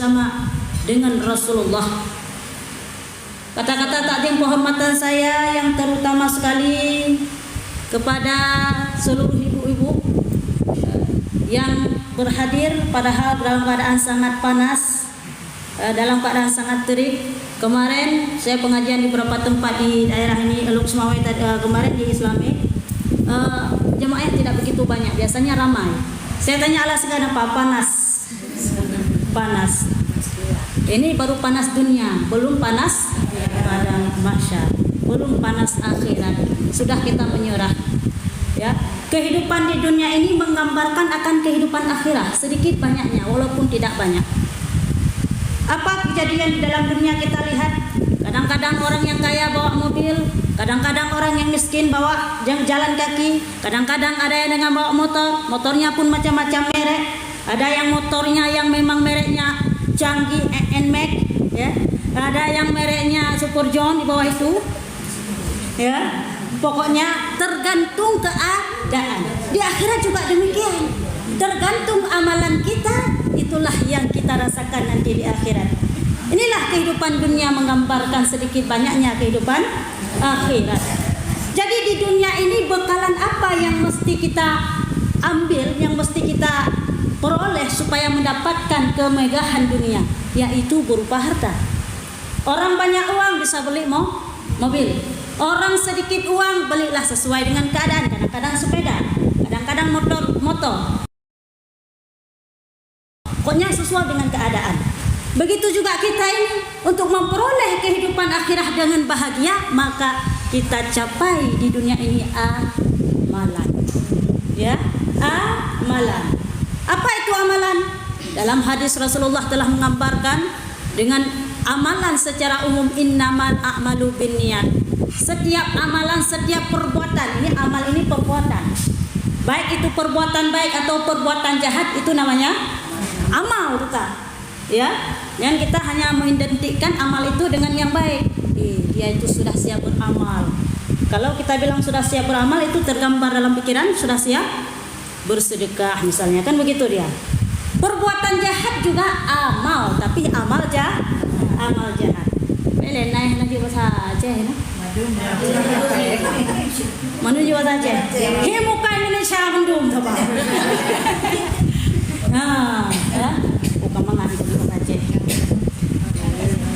bersama dengan Rasulullah. Kata-kata takdim penghormatan saya yang terutama sekali kepada seluruh ibu-ibu yang berhadir, padahal dalam keadaan sangat panas, dalam keadaan sangat terik. Kemarin saya pengajian di beberapa tempat di daerah ini, Eluk Semawai kemarin di Islami, jemaah tidak begitu banyak, biasanya ramai. Saya tanya alasan kenapa panas. Ini baru panas dunia, belum panas pada mahsyar, belum panas akhirat. Sudah kita menyerah. Ya, kehidupan di dunia ini menggambarkan akan kehidupan akhirat sedikit banyaknya, walaupun tidak banyak. Apa kejadian di dalam dunia kita lihat? Kadang-kadang orang yang kaya bawa mobil, kadang-kadang orang yang miskin bawa jalan kaki, kadang-kadang ada yang dengan bawa motor, motornya pun macam-macam merek. Ada yang motornya yang memang mereknya canggih, NMAX, ya. Ada yang mereknya Super John di bawah itu, ya. Pokoknya tergantung keadaan. Di akhirat juga demikian. Tergantung amalan kita, itulah yang kita rasakan nanti di akhirat. Inilah kehidupan dunia menggambarkan sedikit banyaknya kehidupan akhirat. Jadi di dunia ini bekalan apa yang mesti kita ambil, yang mesti kita peroleh supaya mendapatkan kemegahan dunia, yaitu berupa harta. Orang banyak uang bisa beli mobil. Orang sedikit uang belilah sesuai dengan keadaan. Kadang-kadang sepeda, kadang-kadang motor. Pokoknya sesuai dengan keadaan. Begitu juga kita ini, untuk memperoleh kehidupan akhirat dengan bahagia, maka kita capai di dunia ini amalan. Ya, amalan. Apa itu amalan? Dalam hadis Rasulullah telah menggambarkan dengan amalan secara umum, innamal a'malu binniyat. Setiap amalan, setiap perbuatan, ini amal ini perbuatan. Baik itu perbuatan baik atau perbuatan jahat, itu namanya amal, bukan? Ya, yang kita hanya mengidentikan amal itu dengan yang baik. Dia itu sudah siap beramal. Kalau kita bilang sudah siap beramal, itu tergambar dalam pikiran sudah siap bersedekah misalnya, kan begitu dia. Perbuatan jahat juga amal, tapi amal jahat. Naik lagi bahasa Aceh, menuju bahasa Aceh. He muka Indonesia mendung, nah, ya, bukan mengerti bahasa Aceh.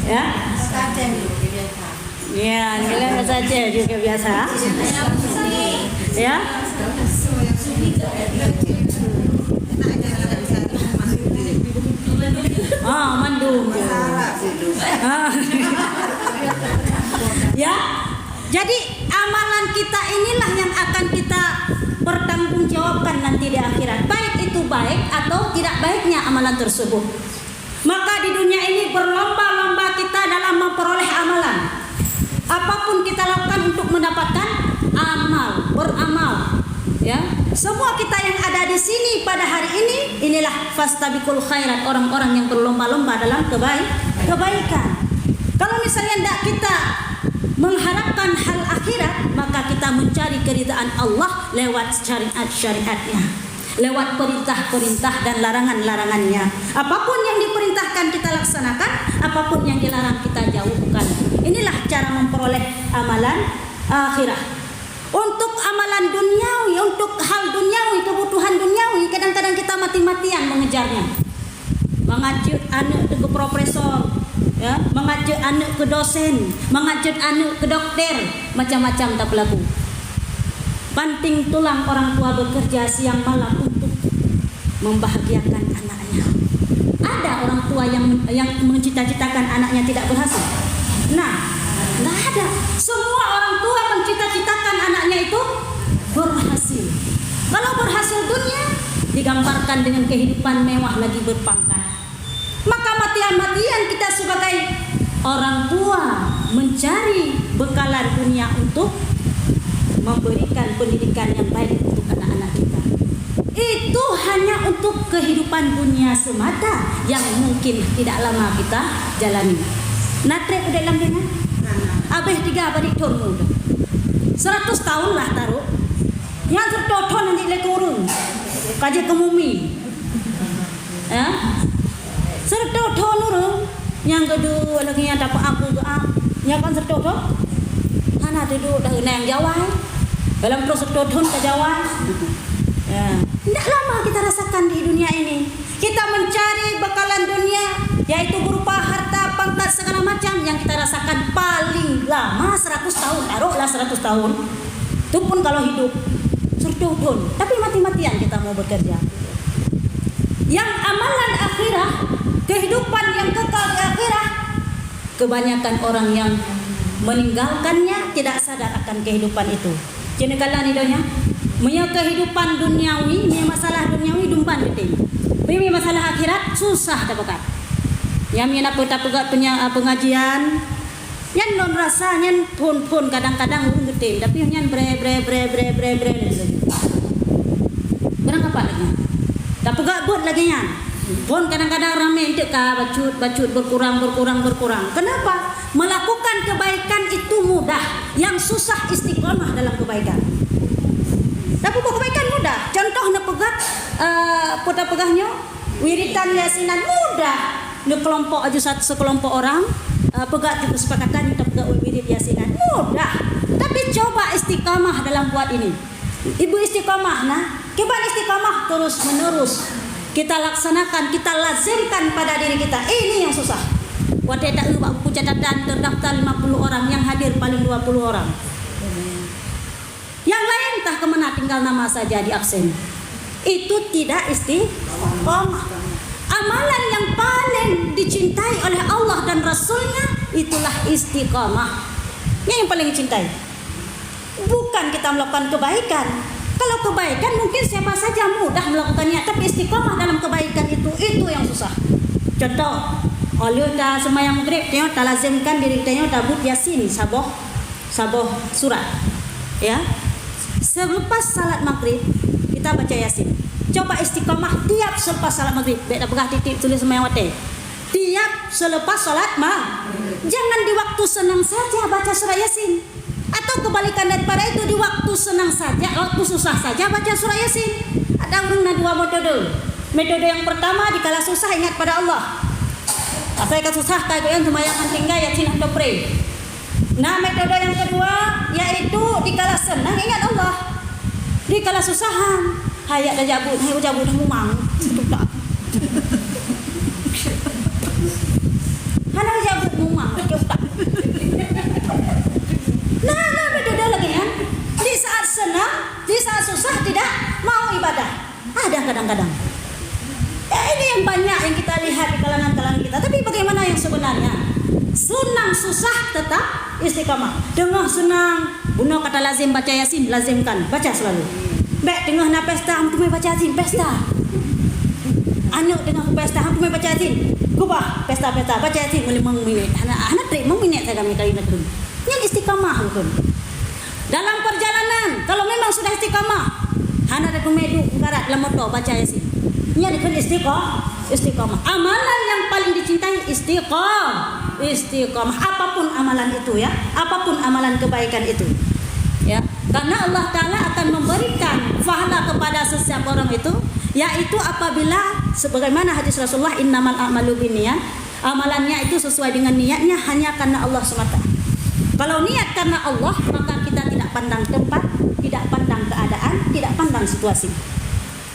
Ya, ya, nilai bahasa Aceh juga biasa. Ya. Mandung. Ya. Jadi amalan kita inilah yang akan kita pertanggungjawabkan nanti di akhirat. Baik itu baik atau tidak baiknya amalan tersebut. Maka di dunia ini berlomba-lomba kita dalam memperoleh amalan. Apapun kita lakukan untuk mendapatkan beramal. Ya, semua kita yang ada di sini pada hari ini, inilah fastabiqul khairat, orang-orang yang berlomba-lomba dalam kebaikan. Kalau misalnya tidak kita mengharapkan hal akhirat, maka kita mencari keridhaan Allah lewat syariat-syariatnya, lewat perintah-perintah dan larangan-larangannya. Apapun yang diperintahkan kita laksanakan, apapun yang dilarang kita jauhkan. Inilah cara memperoleh amalan akhirat. Untuk amalan duniawi, untuk hal duniawi, kebutuhan duniawi, kadang-kadang kita mati-matian mengejarnya. Mengajut anak ke profesor, ya, mengajut anak ke dosen, mengajut anak ke dokter, macam-macam tak berlaku. Banting tulang orang tua bekerja siang malam untuk membahagiakan anaknya. Ada orang tua yang mencita-citakan anaknya tidak berhasil. Nah, nggak ada. Semua orang tua mencita-citakan anaknya itu berhasil. Kalau berhasil dunia, digambarkan dengan kehidupan mewah lagi berpangkat. Maka mati-matian kita sebagai orang tua mencari bekalan dunia untuk memberikan pendidikan yang baik untuk anak-anak kita. Itu hanya untuk kehidupan dunia semata yang mungkin tidak lama kita jalani. Natre udah dalam dengan abis 3 balik tahun 100 tahun lah taruh. Yang tertoton nanti le kurung kaji kemumi. Ya. serto nurung yang kedua lagi yang dapat aku ke yang kan serto hana duduk dah yang jawai dalam proses serto ke jawai ya tidak lama kita rasakan di dunia ini kita mencari bekalan dunia yaitu berupa harta pangkat segala macam yang kita rasakan paling lama 100 tahun taruhlah 100 tahun itu pun kalau hidup serdudun tapi mati-matian kita mau bekerja yang amalan akhirah kehidupan yang kekal di akhirah kebanyakan orang yang meninggalkannya tidak sadar akan kehidupan itu jenekalan idonya punya kehidupan duniawi punya masalah duniawi dumpan beting punya masalah akhirat susah dapat yang mina pegat punya pengajian yang non rasanya pun kadang-kadang urung gede tapi yang bre berang apa lagi tak pegat buat lagi nya pun kadang-kadang ramai untuk bacut berkurang kenapa melakukan kebaikan itu mudah yang susah istiqomah dalam kebaikan tapi kebaikan mudah contoh na pegat pegahnya wiritan yasinan mudah di kelompok aja sekelompok orang pegat di kesepakatan kita pegat wirid yasinan mudah tapi coba istiqamah dalam buat ini ibu istiqamah nah kibar istiqamah terus menerus kita laksanakan kita lazimkan pada diri kita ini yang susah wadai tak ubah buku catatan terdaftar 50 orang yang hadir paling 20 orang yang lain entah kemana tinggal nama saja di absen itu tidak istiqamah amalan yang paling dicintai oleh Allah dan Rasulnya itulah istiqamah yang paling dicintai bukan kita melakukan kebaikan kalau kebaikan mungkin siapa saja mudah melakukannya tapi istiqamah dalam kebaikan itu yang susah contoh oleh dah semayang maghrib tengok tak lazimkan diri tengok tabut yasin saboh surat ya selepas salat maghrib kita baca yasin coba istiqamah tiap selepas salat maghrib baik dah pegah titik tulis semayang wate tiap selepas salat jangan di waktu senang saja baca surah yasin atau kebalikan daripada itu di waktu senang saja waktu susah saja baca surah yasin ada dua metode yang pertama dikala susah ingat pada Allah apa yang susah kayak yang semayang tinggal yasin atau pray nah metode yang kedua yaitu dikala senang ingat Allah dikala susahan hayat dah jabut dah mumang betul tak hana jabut mumang betul tak nah metode lagi kan di saat senang di saat susah tidak mau ibadah ada kadang-kadang ini yang banyak yang kita lihat di kalangan kita tapi bagaimana yang sebenarnya senang susah tetap istiqamah dengar senang guna kata lazim baca yasin lazimkan baca selalu baik tengah na pesta hamtu mai baca yasin pesta anak tengah pesta hamtu mai baca yasin kubah pesta baca yasin 5 minit anak 3 minit saya kami kali nak yang istiqamah betul dalam perjalanan kalau memang sudah istiqamah hana ada kumedu ngarat lamoto baca yasin nya dikon istiqamah amalan yang paling dicintai istiqamah apapun amalan itu ya apapun amalan kebaikan itu ya karena Allah Ta'ala akan memberikan pahala kepada setiap orang itu yaitu apabila sebagaimana hadis Rasulullah innamal a'malu binniyat amalannya itu sesuai dengan niatnya hanya karena Allah semata kalau niat karena Allah maka kita tidak pandang tempat tidak pandang keadaan tidak pandang situasi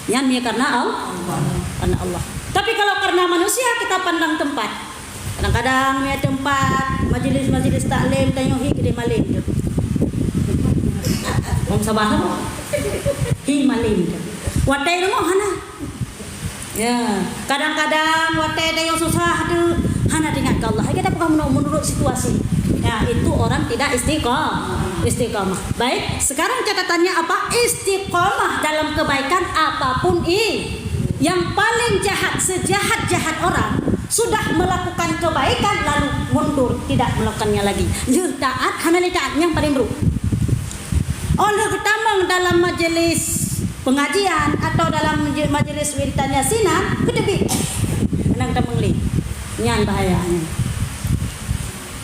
yang niat karena Allah tapi kalau karena manusia kita pandang tempat kadang-kadang niat tempat majelis taklim tanyohi gede maling Om sabah hi maling watai rumah hana ya kadang-kadang watai ada yang susah tu hana ingat ke Allah kita bukan menurut situasi ya itu orang tidak istiqamah baik sekarang catatannya apa istiqamah dalam kebaikan apapun yang paling jahat sejahat-jahat orang sudah melakukan kebaikan lalu mundur tidak melakukannya lagi taat hana taat yang paling buruk oleh ketamang dalam majelis pengajian atau dalam majelis wiridan yasinan kedebi nang tamang li nyan bahayanya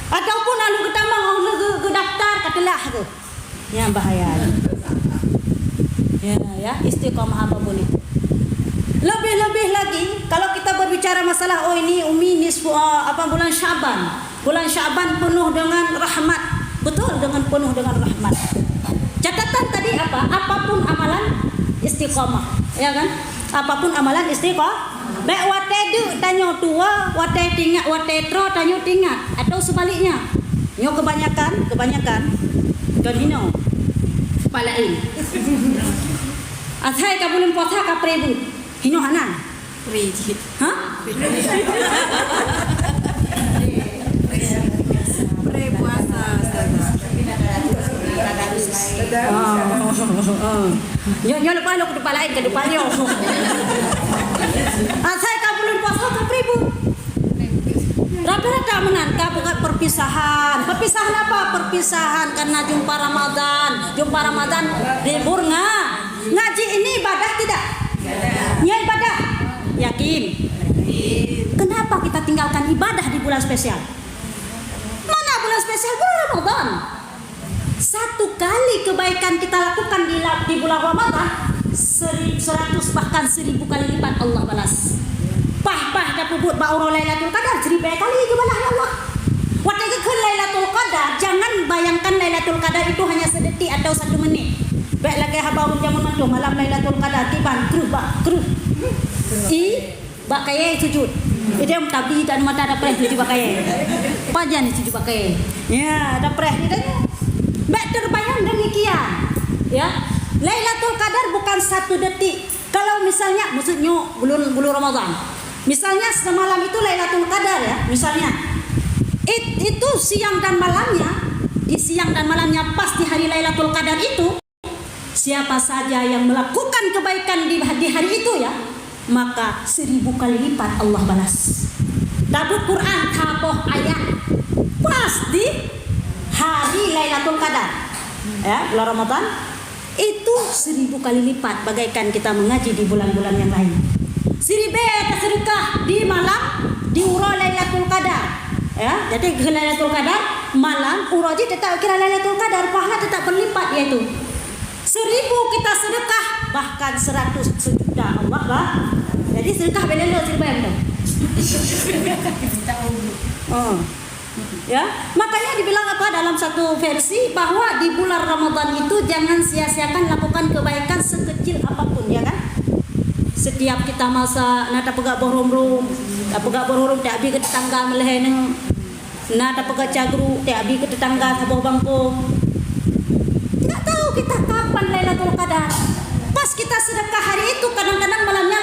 ataupun lalu ketamang oleh ke daftar katelah tu nyan bahaya ya istiqamah apa boleh Lebih-lebih lagi kalau kita berbicara masalah ini Umi bulan Syaban. Bulan Syaban penuh dengan rahmat. Betul, dengan penuh dengan rahmat. Catatan tadi apa? Apapun amalan istiqomah, ya kan? Apapun amalan istiqomah. Baik wate du tanyo tua, wate tinggal, wate tro tanyo tinggal, atau sebaliknya. Nyo kebanyakan kan hino. Palain. Athai ka bulan puasa ka prebu. Hino hanan. Rigid. Ha? Pre-puasa, Nyo lepas lo ke depan lain ke depan yo. Saya ka bulan puasa ka pribu. Rata-rata menangka bukan perpisahan. Perpisahan apa? Perpisahan karena jumpa Ramadan libur ngaji ini ibadah tidak? Ya ibadah. Yakin? Kenapa kita tinggalkan ibadah di bulan spesial? Mana bulan spesial? Bulan Ramadan. Satu kali kebaikan kita lakukan di bulan Ramadan 100 bahkan 1000 kali lipat Allah balas. Pah kapubut ba'uro Lailatul Qadar 1000 kali kebalah Allah. Waktu ke Lailatul Qadar, jangan bayangkan Lailatul Qadar itu hanya sedetik atau 1 menit. Baik lagi habarun jaman mantu malam Lailatul Qadar tiban kruh. Bak kaya sujud. Itu yang tabi dan mata ada preh sujud bakaya. Pajan sujud bakaya. Ya, ada preh ni tanya. Baik terbayang demikian. Ya. Lailatul Qadar bukan 1 detik. Kalau misalnya maksudnya bulan Ramadan. Misalnya semalam itu Lailatul Qadar ya, misalnya. Itu siang dan malamnya, di siang dan malamnya pas di hari Lailatul Qadar itu, siapa saja yang melakukan kebaikan di hari itu ya, maka 1000 kali lipat Allah balas. Dabut Quran taboh ayat pas di hari Lailatul Qadar. Ya, bulan Ramadan itu 1000 kali lipat bagaikan kita mengaji di bulan-bulan yang lain. Siribe sedekah di malam di uro Lailatul Qadar. Ya, jadi ke Lailatul Qadar malam uro je tetap kira Lailatul Qadar pahala tetap berlipat yaitu 1000 kita sedekah bahkan 100 sejuta Allah bah. Jadi sedekah belelo sirbe betul. Ya, makanya dibilang apa dalam satu versi bahwa di bulan Ramadan itu jangan sia-siakan lakukan kebaikan sekecil apapun ya kan. Setiap kita masa nata pegak boromrum, tak abi ke tetangga meleheng, nata pegak cagru, tak abi ke tetangga saboh bangko. Tidak tahu kita kapan Lailatul Qadar. Pas kita sedekah hari itu kadang-kadang malamnya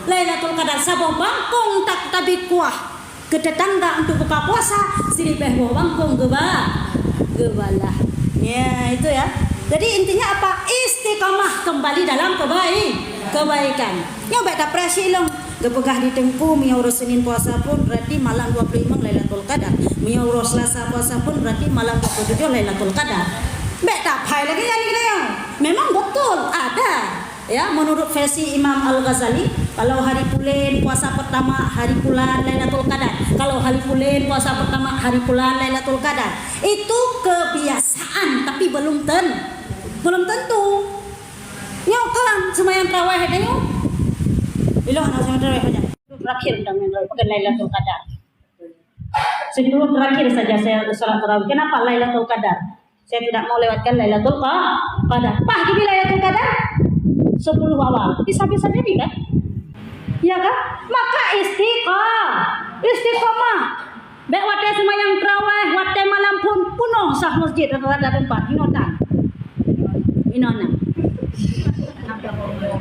Lailatul Qadar saboh bangkong tak tabi kuah. Ke tetangga untuk buka puasa silipeh bawa bangkong gebalah. Ya itu ya. Jadi intinya apa? Istiqamah kembali dalam kebaikan. Yang baik tak presilong gepegah di tengku miurus Senin puasa pun berarti malam 25 Lailatul Qadar. Miurus Selasa puasa pun berarti malam 27 Lailatul Qadar. Baik tak pai lagi yang ini. Memang betul ada. Ya, menurut versi Imam Al-Ghazali, kalau hari pulen puasa pertama hari bulan Lailatul Qadar. Kalau hari pulen puasa pertama hari bulan Lailatul Qadar. Itu kebiasaan tapi belum tentu. Nyokan sembahyang tarawih ada nyo. Bila nak sembahyang tarawih aja. Terakhir pakai Lailatul Qadar. Sebelum terakhir saja saya salat tarawih. Kenapa Lailatul Qadar? Saya tidak mau lewatkan Lailatul Qadar. Pah di Lailatul Qadar 10 awal bisa-bisa jadi kan? Ya kan? Maka istiqomah. Baik wate sembahyang tarawih, wate malam pun penuh sah masjid rata-rata tempat inotan.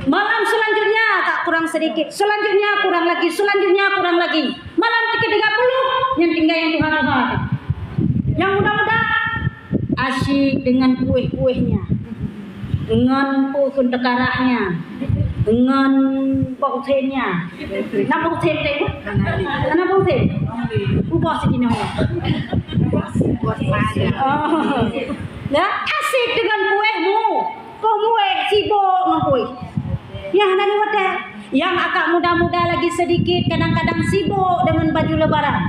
Malam selanjutnya tak kurang sedikit, selanjutnya kurang lagi. Malam ke-30 yang tinggal yang Tuhan. Yang muda-muda asyik dengan kuih-kuihnya. Dengan pukul tekarahnya, dengan bautennya. Nak bauten tu? Nak bauten? Ubah sedino ya. Ya, asik dengan kuehmu. Kau kueh sibuk dengan kueh. Yang nani wadah, yang agak muda-muda lagi sedikit kadang-kadang sibuk dengan baju lebaran.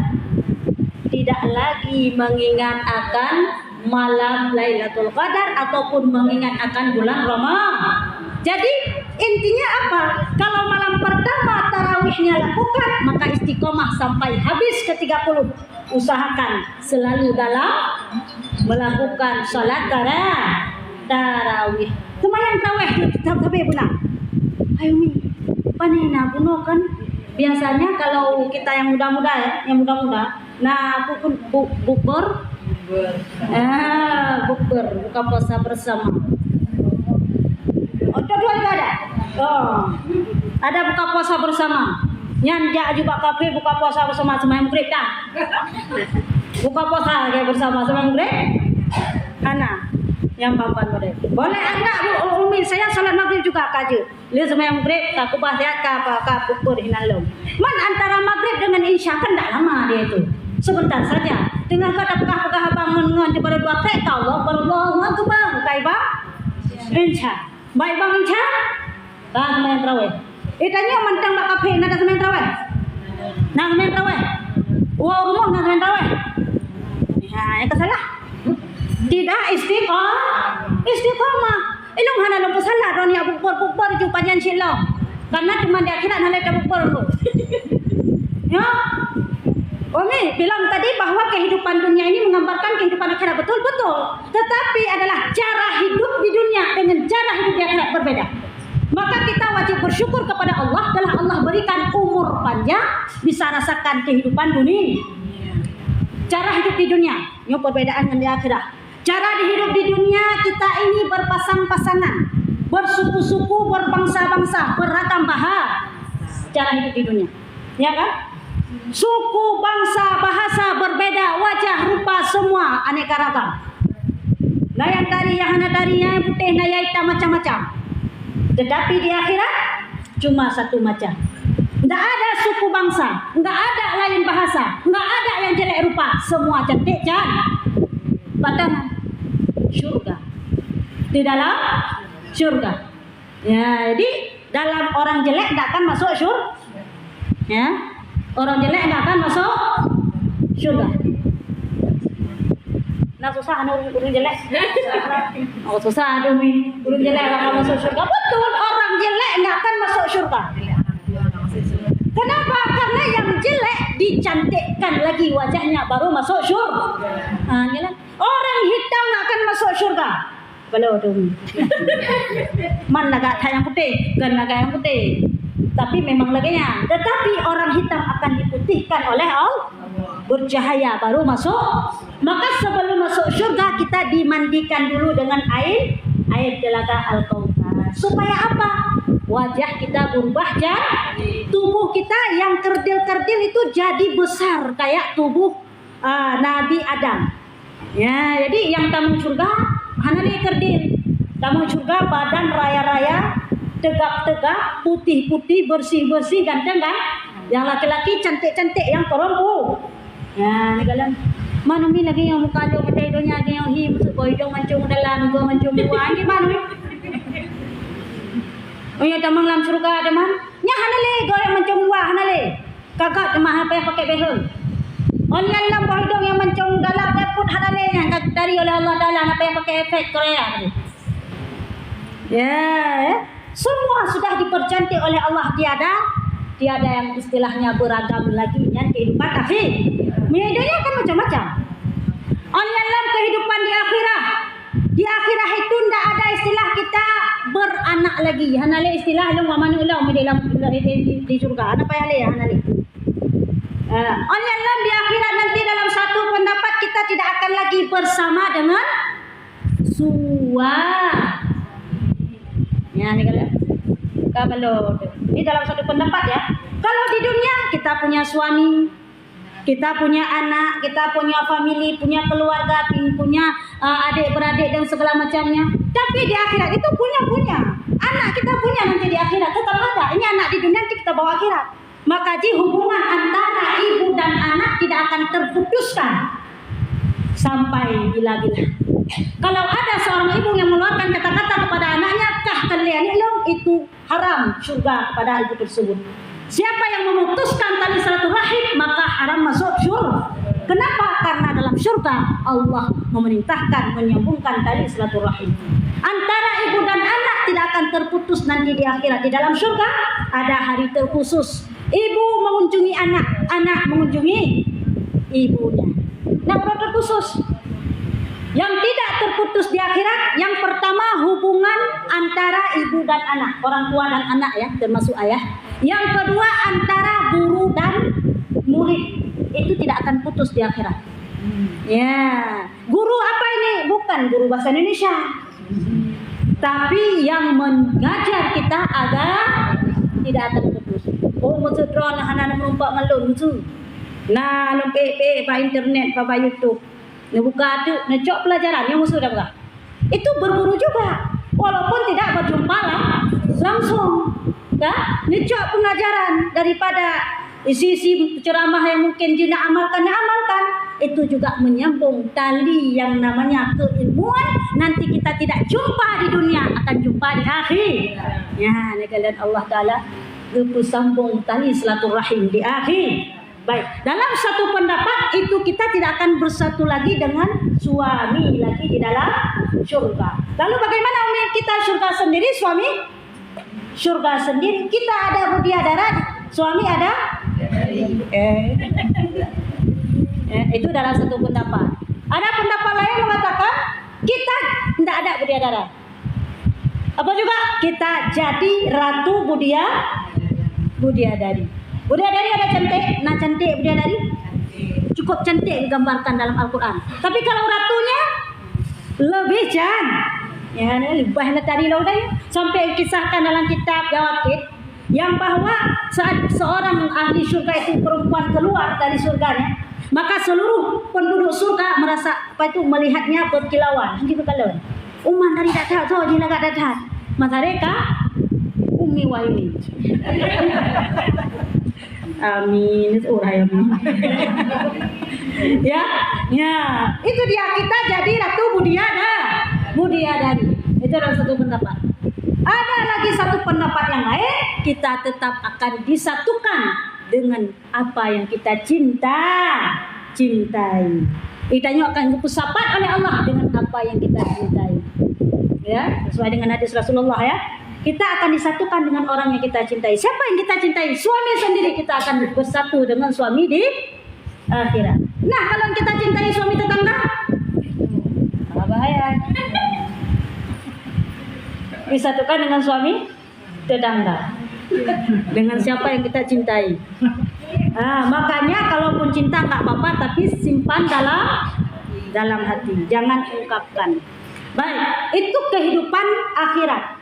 Tidak lagi mengingat akan malam Lailatul Qadar ataupun mengingat akan bulan Ramadan. Jadi Intinya apa? Kalau malam pertama tarawihnya lakukan, maka istiqomah sampai habis ke-30. Usahakan selalu dalam melakukan salat tarawih. Lumayan tarawih tapi benar. Ayo mi, panina bunuh kan? Biasanya kalau kita yang muda-muda ya, nah bukber, bukber, buka puasa bersama. Dua juga ada. Ada buka puasa bersama. Nyanja juga kafe buka puasa bersama sembahyang maghrib dah. Buka puasa kayak bersama sembahyang maghrib. Ana yang papan maghrib. Boleh anak Bu Umi, saya salat maghrib juga kaje. Lihat sembahyang maghrib tak kubah lihat ka pupur hinalom. Man antara maghrib dengan isya kan tak lama dia itu. Sebentar saja. Dengan kata pegah-pegah bangun ngan daripada 2 rakaat Allah Allahu akbar. Kai bang? Insya. Baik bang Insya. Kan sembahyang tarawih. Itanya mentang bak kafe nak sembahyang tarawih. Nak sembahyang tarawih. Rumah nak sembahyang tarawih. Ya, yang kesalah. Tidak istiqomah. Ilung hana lupa salah don ya bukber ju panjang silong. Karena cuma di akhirat hana ada bukber tu. Ya. Umi bilang tadi bahwa kehidupan dunia ini menggambarkan kehidupan akhirat, betul. Tetapi adalah cara hidup di dunia dengan cara hidup di akhirat berbeda. Maka kita wajib bersyukur kepada Allah telah Allah berikan umur panjang bisa rasakan kehidupan dunia. Cara hidup di dunia, ini perbedaan dengan di akhirat. Cara hidup di dunia kita ini berpasang-pasangan, bersuku-suku, berbangsa-bangsa, beragam bahasa. Cara hidup di dunia, ya kan? Suku, bangsa, bahasa berbeda, wajah, rupa semua aneka ragam. Nah yang tadi yang hana tadi yang putih, nah yang hitam macam-macam. Tetapi di akhirat cuma satu macam. Tidak ada suku bangsa, tidak ada lain bahasa, tidak ada yang jelek rupa, semua cantik batangan syurga. Di dalam syurga. Ya, jadi dalam orang jelek tidak akan masuk syurga. Ya, orang jelek tidak akan masuk syurga. Nah susah urun jelek. Oh susah urun jelek akan masuk syurga. Betul, orang jelek tidak akan masuk syurga. Kenapa? Karena yang jelek dicantikkan lagi wajahnya baru masuk syurga. Orang hitam tak akan masuk syurga. Kalau tu, man lagak yang putih, kan lagak yang putih. Tapi memang laganya. Tetapi orang hitam akan diputihkan oleh Allah. Bercahaya baru masuk. Maka sebelum masuk syurga kita dimandikan dulu dengan air telaga Al-Kautsar. Supaya apa? Wajah kita berubah tubuh kita yang kerdil-kerdil itu jadi besar kayak tubuh Nabi Adam. Ya, jadi yang tamu surga hanali kerdil. Tamu surga badan raya-raya, tegap-tegap, putih-putih, bersih-bersih, ganteng kan? Yang laki-laki cantik-cantik, yang perempuan. Ya, ni kalian. Mana ni lagi yang muka dia mata hidungnya lagi yang masuk hidung mancung dalam, gua mancung luar. Ni mana ni? Oh ya tamang lam surga ada man. Nya hanale go yang mancung luar hanale. Kakak temah apa yang pakai behel. Onyan lam buah hidung yang mancung dalam put hanale yang dari oleh Allah Taala apa yang pakai efek Korea. Ya, semua sudah dipercantik oleh Allah, tiada yang istilahnya beragam lagi yang kehidupan akhir. Medianya kan macam-macam. Onyan lam kehidupan di akhirat. Di akhirat itu tidak ada istilah kita beranak lagi. Hanale istilah lu mamanu ulang di dalam di surga. Apa yang le hanale? Onyan lam di akhirat nanti dalam satu pendapat kita tidak akan lagi bersama dengan suami. Ya ni kalau ini dalam satu pendapat ya. Kalau di dunia kita punya suami, kita punya anak, kita punya family, punya keluarga, punya adik-beradik dan segala macamnya. Tapi di akhirat itu punya. Anak kita punya nanti di akhirat tetap ada. Ini anak di dunia nanti kita bawa akhirat. Maka hubungan antara ibu dan anak tidak akan terputuskan sampai bila-bila. Kalau ada seorang ibu yang mengeluarkan kata-kata kepada anaknya, kah kalian itu haram surga kepada ibu tersebut. Siapa yang memutuskan tali silaturahim maka haram masuk syurga. Kenapa? Karena dalam syurga Allah memerintahkan menyambungkan tali silaturahim. Antara ibu dan anak tidak akan terputus nanti di akhirat. Di dalam surga ada hari terkhusus. Ibu mengunjungi anak, anak mengunjungi ibunya. Nah, terkhusus. Yang tidak terputus di akhirat, yang pertama hubungan antara ibu dan anak, orang tua dan anak ya, termasuk ayah. Yang kedua antara guru dan murid, itu tidak akan putus di akhirat. Ya, guru apa ini? Bukan guru bahasa Indonesia, tapi yang mengajar kita agar tidak akan putus. Oh, maksud drone anak melompat malun tu. Nah, lompat pa internet, pa YouTube. Dia buka tu, ngecok pelajaran yang musuh dah buka. Itu berguru juga, walaupun tidak berjumpa langsung. Ya, ngecok pengajaran daripada isi ceramah yang mungkin dia nak amalkan, itu juga menyambung tali yang namanya keilmuan. Nanti kita tidak jumpa di dunia, akan jumpa di akhir. Ya, kalian Allah Taala itu sambung tali silaturahim di akhir. Baik, dalam satu pendapat itu kita tidak akan bersatu lagi dengan suami lagi di dalam surga. Lalu bagaimana Umi? Kita surga sendiri, suami surga sendiri. Kita ada bidadari, suami ada itu dalam satu pendapat. Ada pendapat lain mengatakan kita tidak ada bidadari. Apa juga? Kita jadi ratu bidadari. Bidadari ada cantik, nah cantik bidadari cukup cantik digambarkan dalam Al-Quran. Tapi kalau ratunya lebih ya, lebih tadi lah sampai kisahkan dalam kitab Jawakit yang bahwa saat seorang ahli surga itu perempuan keluar dari surganya, maka seluruh penduduk surga merasa melihatnya berkilauan. Gitu kalau umat dari datat, so jina kat datat, matareka umi waini. Amin, ya, itu dia, kita jadi ratu bidadari. Itu adalah satu pendapat. Ada lagi satu pendapat yang lain, kita tetap akan disatukan dengan apa yang kita cintai. Kita akan dipusapat oleh Allah dengan apa yang kita cintai. Ya, sesuai dengan hadis Rasulullah ya. Kita akan disatukan dengan orang yang kita cintai. Siapa yang kita cintai? Suami sendiri, kita akan bersatu dengan suami di akhirat. Nah, kalau kita cintai suami tetangga, bahaya. Disatukan dengan suami tetangga. Dengan siapa yang kita cintai. Makanya kalaupun cinta nggak apa-apa, tapi simpan dalam hati. Jangan ungkapkan. Baik, itu kehidupan akhirat.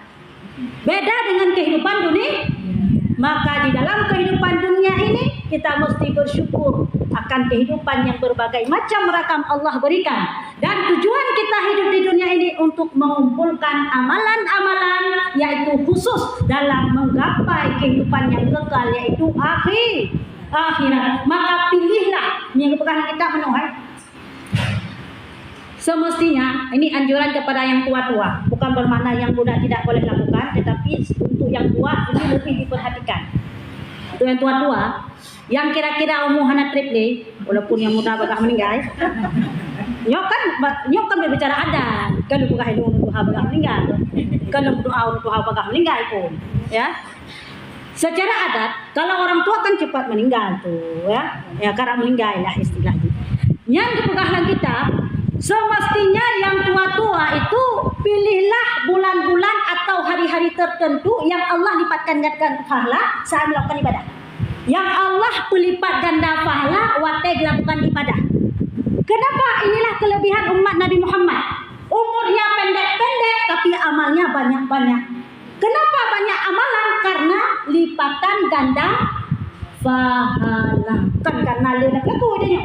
Beda dengan kehidupan dunia. Maka di dalam kehidupan dunia ini kita mesti bersyukur akan kehidupan yang berbagai macam rakam Allah berikan. Dan tujuan kita hidup di dunia ini untuk mengumpulkan amalan-amalan, yaitu khusus dalam menggapai kehidupan yang kekal, yaitu akhirat. Maka pilihlah yang pegang kita menuai. Semestinya ini anjuran kepada yang tua-tua, bukan bermakna yang muda tidak boleh lakukan, tetapi untuk yang tua ini lebih diperhatikan. Untuk yang tua-tua, yang kira-kira umuhana triple, walaupun yang muda bakal meninggal, nyok kan berbicara ada, kalau bukan hidup doa bakal meninggal, kalau doa bakal meninggal pun, ya. Secara adat, kalau orang tua kan cepat meninggal tuh, ya karena meninggal lah istilahnya. Yang dipegang kita. Semestinya yang tua-tua itu pilihlah bulan-bulan atau hari-hari tertentu yang Allah lipatkan gandakan pahala saat melakukan ibadah. Yang Allah pelipat ganda pahala waktu dilakukan ibadah. Kenapa? Inilah kelebihan umat Nabi Muhammad. Umurnya pendek-pendek tapi amalnya banyak-banyak. Kenapa banyak amalan? Karena lipatan ganda pahala. Kan karena dia laku dia.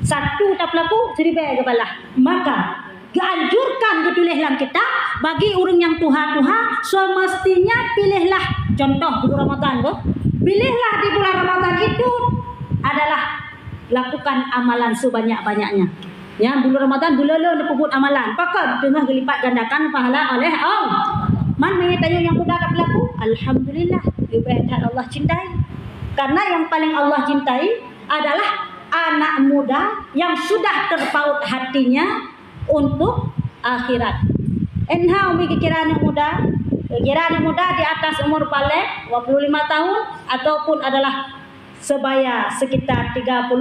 Satu tak pelaku seribu kepala. Maka dianjurkan betulihlah kita bagi orang yang tuha-tuha semestinya pilihlah contoh bulan Ramadan pilihlah di bulan Ramadan itu adalah lakukan amalan sebanyak-banyaknya. Ya, bulan Ramadan bulan puput amalan. Pakar dengan dilipat gandakan pahala oleh Allah. Man mengetahui yang mudah tak pelaku? Alhamdulillah, lebih Allah cintai. Karena yang paling Allah cintai adalah anak muda yang sudah terpaut hatinya untuk akhirat. Enha umi kiraan yang muda. Kiraan yang muda di atas umur balik 25 tahun ataupun adalah sebaya sekitar 33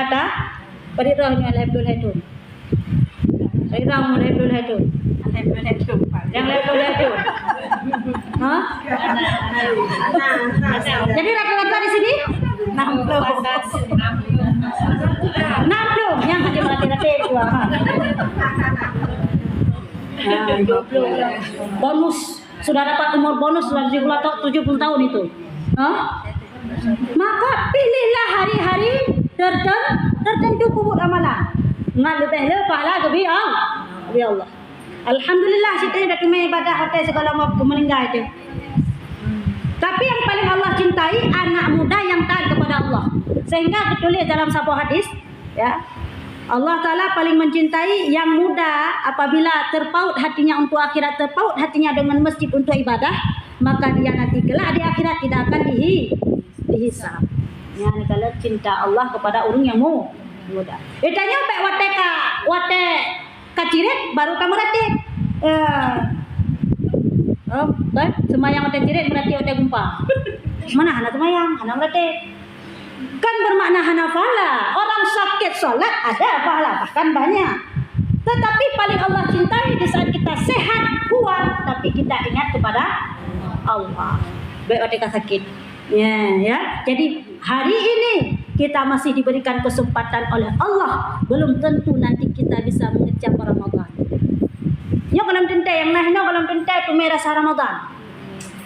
dah. Padirahnya alhamdulillah itu. Padirahnya alhamdulillah itu. Yang alhamdulillah itu. Hah? Jadi rata-rata di sini 60 yang hanya berarti dua. Nah, 20 bonus sudah dapat umur bonus 70 tahun itu. Hah? Maka pilihlah hari-hari tertentu kubur amalan. Ngan lebih pahala lebih Allah. Alhamdulillah kita dah kena ibadah hotel segala waktu meninggal itu. Tapi yang paling Allah cintai anak muda yang taat kepada Allah. Sehingga ditulis dalam sebuah hadis, ya. Allah Ta'ala paling mencintai yang muda apabila terpaut hatinya untuk akhirat, terpaut hatinya dengan masjid untuk ibadah, maka dia nanti kelak di akhirat tidak akan dihisab. Ya, ni kalau cinta Allah kepada orang yang muda. Itanya wate kacirit baru kamu ratih. Kan semayang wate cirit berarti wate gumpa. Mana hana semayang, hana ratih. Kan bermakna hana pahala. Orang sakit solat ada pahala, bahkan banyak. Tetapi paling Allah cintai di saat kita sehat, kuat, tapi kita ingat kepada Allah. Baik ketika sakit. Ya. Jadi hari ini kita masih diberikan kesempatan oleh Allah. Belum tentu nanti kita bisa mengecap Ramadan. Ya kalau tentai yang nahno kalau tentai itu merasa Ramadan.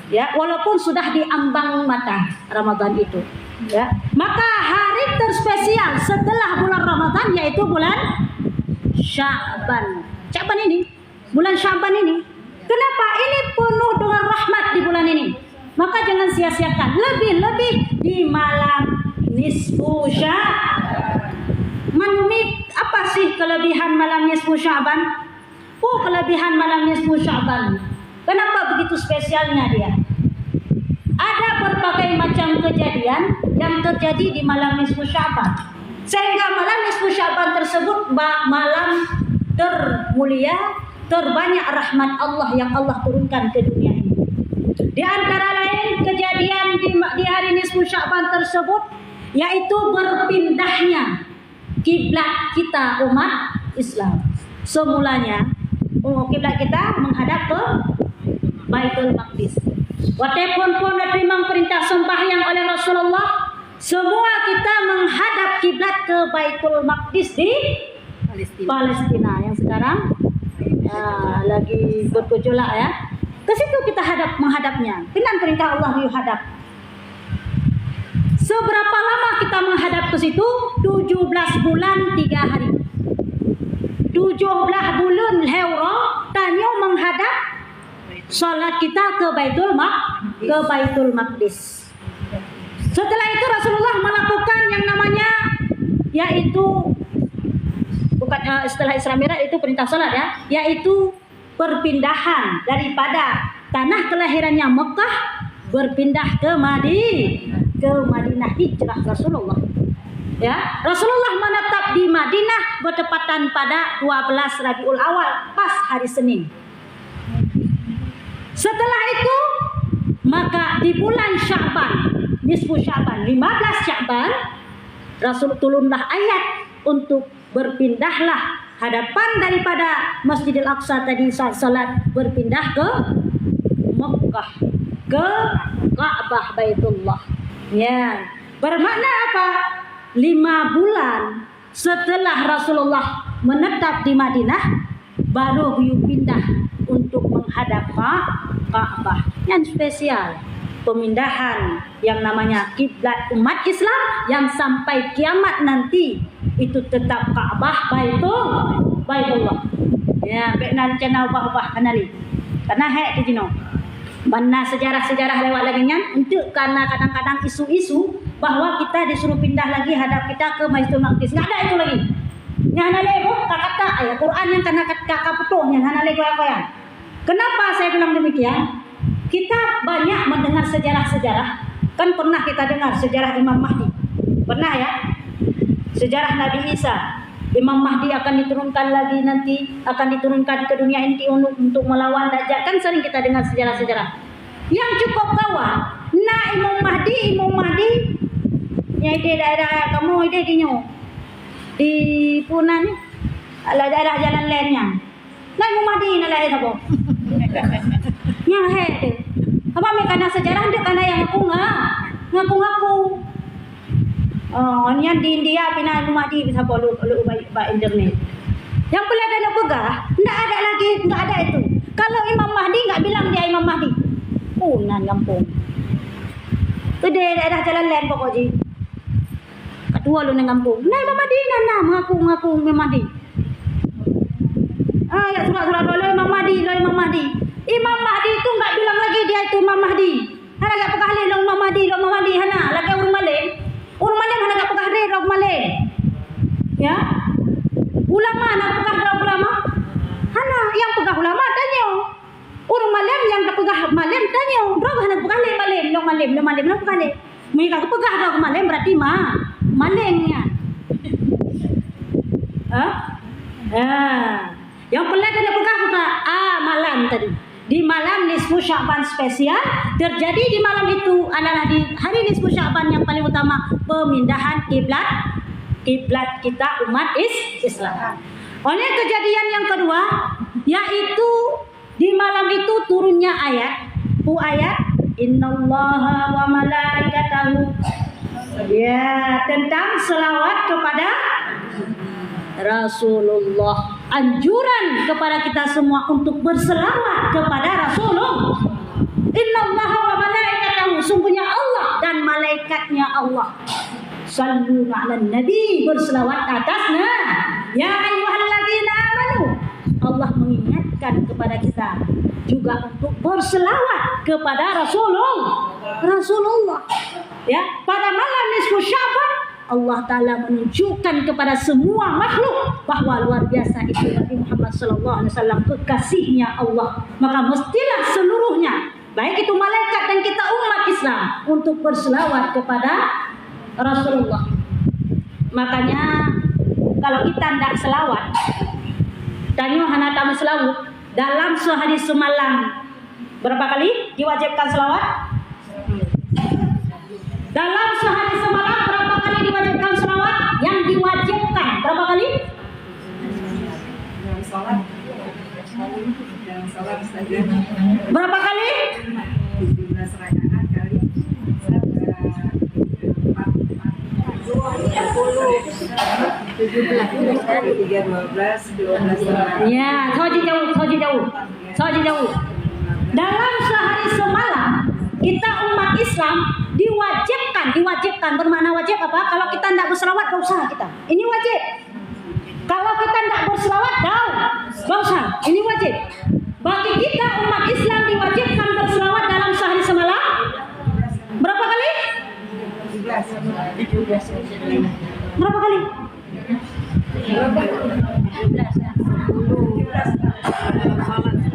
Ya, walaupun sudah diambang mata Ramadan itu. Ya, maka hari terspesial setelah bulan Ramadan yaitu bulan Sya'ban. Sya'ban ini, bulan Sya'ban ini. Kenapa? Ini penuh dengan rahmat di bulan ini. Maka jangan sia-siakan. Lebih-lebih di malam nisfu Sya'ban. Apa sih kelebihan malam nisfu Sya'ban? Kelebihan malam nisfu Sya'ban. Kenapa begitu spesialnya dia? Ada berbagai macam kejadian yang terjadi di malam nisfu Sya'ban. Sehingga malam nisfu Sya'ban tersebut malam termulia, terbanyak rahmat Allah yang Allah turunkan ke dunia ini. Di antara lain kejadian di hari nisfu Sya'ban tersebut yaitu berpindahnya kiblat kita umat Islam. Semulanya kiblat kita menghadap ke Baitul Maqdis. Walaupun terima perintah sembahyang oleh Rasulullah, semua kita menghadap kiblat ke Baitul Maqdis di Palestina yang sekarang lagi bergejolak ya. Ke situ kita menghadapnya. Dengan perintah Allah dihadap. Seberapa lama kita menghadap ke situ? 17 bulan 3 hari. 17 bulan heuro tanyo menghadap salat kita ke Baitul Maqdis. Setelah itu Rasulullah melakukan yang namanya yaitu bukan setelah Isra Mi'raj itu perintah salat ya, yaitu perpindahan daripada tanah kelahirannya Mekah berpindah ke Madinah hijrah Rasulullah. Ya, Rasulullah menetap di Madinah bertepatan pada 12 Rabiul Awal pas hari Senin. Setelah itu maka di bulan Sya'ban, nisfu Sya'ban, 15 Sya'ban, Rasul turunlah ayat untuk berpindahlah hadapan daripada Masjidil Aqsa tadi salat berpindah ke Mekah, ke Ka'bah Baitullah. Ya, bermakna apa? 5 bulan setelah Rasulullah menetap di Madinah baru beliau pindah untuk menghadap Ka'bah. Yang spesial pemindahan yang namanya kiblat umat Islam yang sampai kiamat nanti itu tetap Ka'bah Baitullah. Ya, beknan channel ubah-ubah kanali. Karena hek di sini. Mana sejarah-sejarah lewat lagi untuk karena kadang-kadang isu-isu bahwa kita disuruh pindah lagi hadap kita ke Baitul Maqdis. Enggak ada itu lagi. Yang hana lego kata ayat Quran yang kena kakak putuhnya hana lego apa-apa. Kenapa saya bilang demikian? Kita banyak mendengar sejarah-sejarah. Kan pernah kita dengar sejarah Imam Mahdi. Pernah ya? Sejarah Nabi Isa. Imam Mahdi akan diturunkan lagi nanti, akan diturunkan ke dunia inti untuk melawan Dajjal. Kan sering kita dengar sejarah-sejarah. Yang cukup kawan, nah Imam Mahdi, ya di daerah kamu ide di Punan, ala daerah jalan lainnya. Nah Imam Mahdi nala apa? Yang tu. Apa mereka sejarah dia karena yang ngaku. Oh, yang di India pina Imam Mahdi bisa boleh by internet. Yang pelada nak pegah, enggak ada itu. Kalau Imam Mahdi enggak bilang dia Imam Mahdi. Punan kampung. Tu daerah jalan lain pokoknya. Kedua lu nang kampung. Nah Imam Mahdi mengaku Imam Mahdi. Ya surat-surat lo Imam Mahdi. Imam Mahdi itu enggak bilang lagi dia itu Imam Mahdi. Hana enggak pegah le Imam Mahdi hana lagi urang Malay. Urang Malay hana enggak pegah le urang Malay. Ya. Ulama nak pegah ulama. Hana yang pegah ulama tanya. Urang Malay yang tak pegah Malay tanya. Roh hana pegah le Malay, long Malay nak pegah le. Mereka pegah roh Malay berarti Malaynya. Yang pelat ada pegah kita malam tadi. Di malam nisfu Sya'ban spesial terjadi di malam itu adalah di hari nisfu Sya'ban yang paling utama pemindahan kiblat kita umat Islam. Oleh kejadian yang kedua yaitu di malam itu turunnya ayat innallaha wa malaikatahu ya tentang selawat kepada Rasulullah, anjuran kepada kita semua untuk berselawat kepada Rasulullah. Innallaha wa malaikatahu, sungguhnya Allah dan malaikatnya Allah. Sallu 'alan nabi, berselawat atasnya. Ya ayyuhalladzina amanu. Allah mengingatkan kepada kita juga untuk berselawat kepada Rasulullah. Ya, pada malam nisfu Sya'ban Allah Ta'ala menunjukkan kepada semua makhluk bahwa luar biasa itu Nabi Muhammad SAW kekasihnya Allah. Maka mestilah seluruhnya, baik itu malaikat dan kita umat Islam, untuk berselawat kepada Rasulullah. Makanya kalau kita tidak selawat, tanya hana tamu selawat dalam sehari semalam berapa kali diwajibkan selawat? Dalam sehari semalam berapa kali diwajibkan selawat? Yang diwajibkan berapa kali? Berapa kali? 17 rakaat kali 12. Ya, saja jauh. Dalam sehari semalam kita umat Islam diwajibkan bermakna wajib apa? Kalau kita tidak berselawat gak usah kita. Ini wajib. Kalau kita tidak berselawat gak usah. Ini wajib. Bagi kita umat Islam diwajibkan berselawat dalam sehari semalam berapa kali? 17. Berapa kali? 17.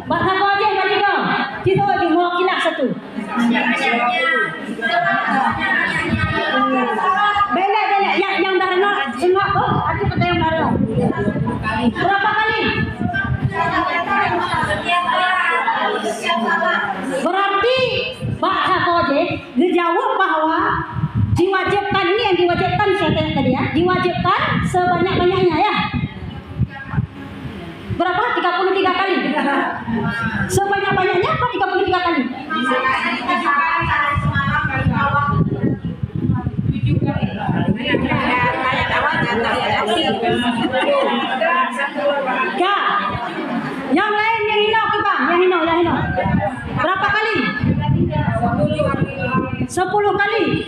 Bahasa kau aja bagi kau. Kita wajib mewakili satu. Belak yang darno semua kok ada kata yang darno. Berapa kali? Berarti bahasa kau aja dijawab bahwa diwajibkan ini yang diwajibkan saya tadi ya, diwajibkan sebanyak-banyaknya ya. Berapa? 33 kali. Sebanyak-banyaknya apa 33 kali? Ya. Yang lain yang hino kita, yang hino. Berapa kali? 10 kali.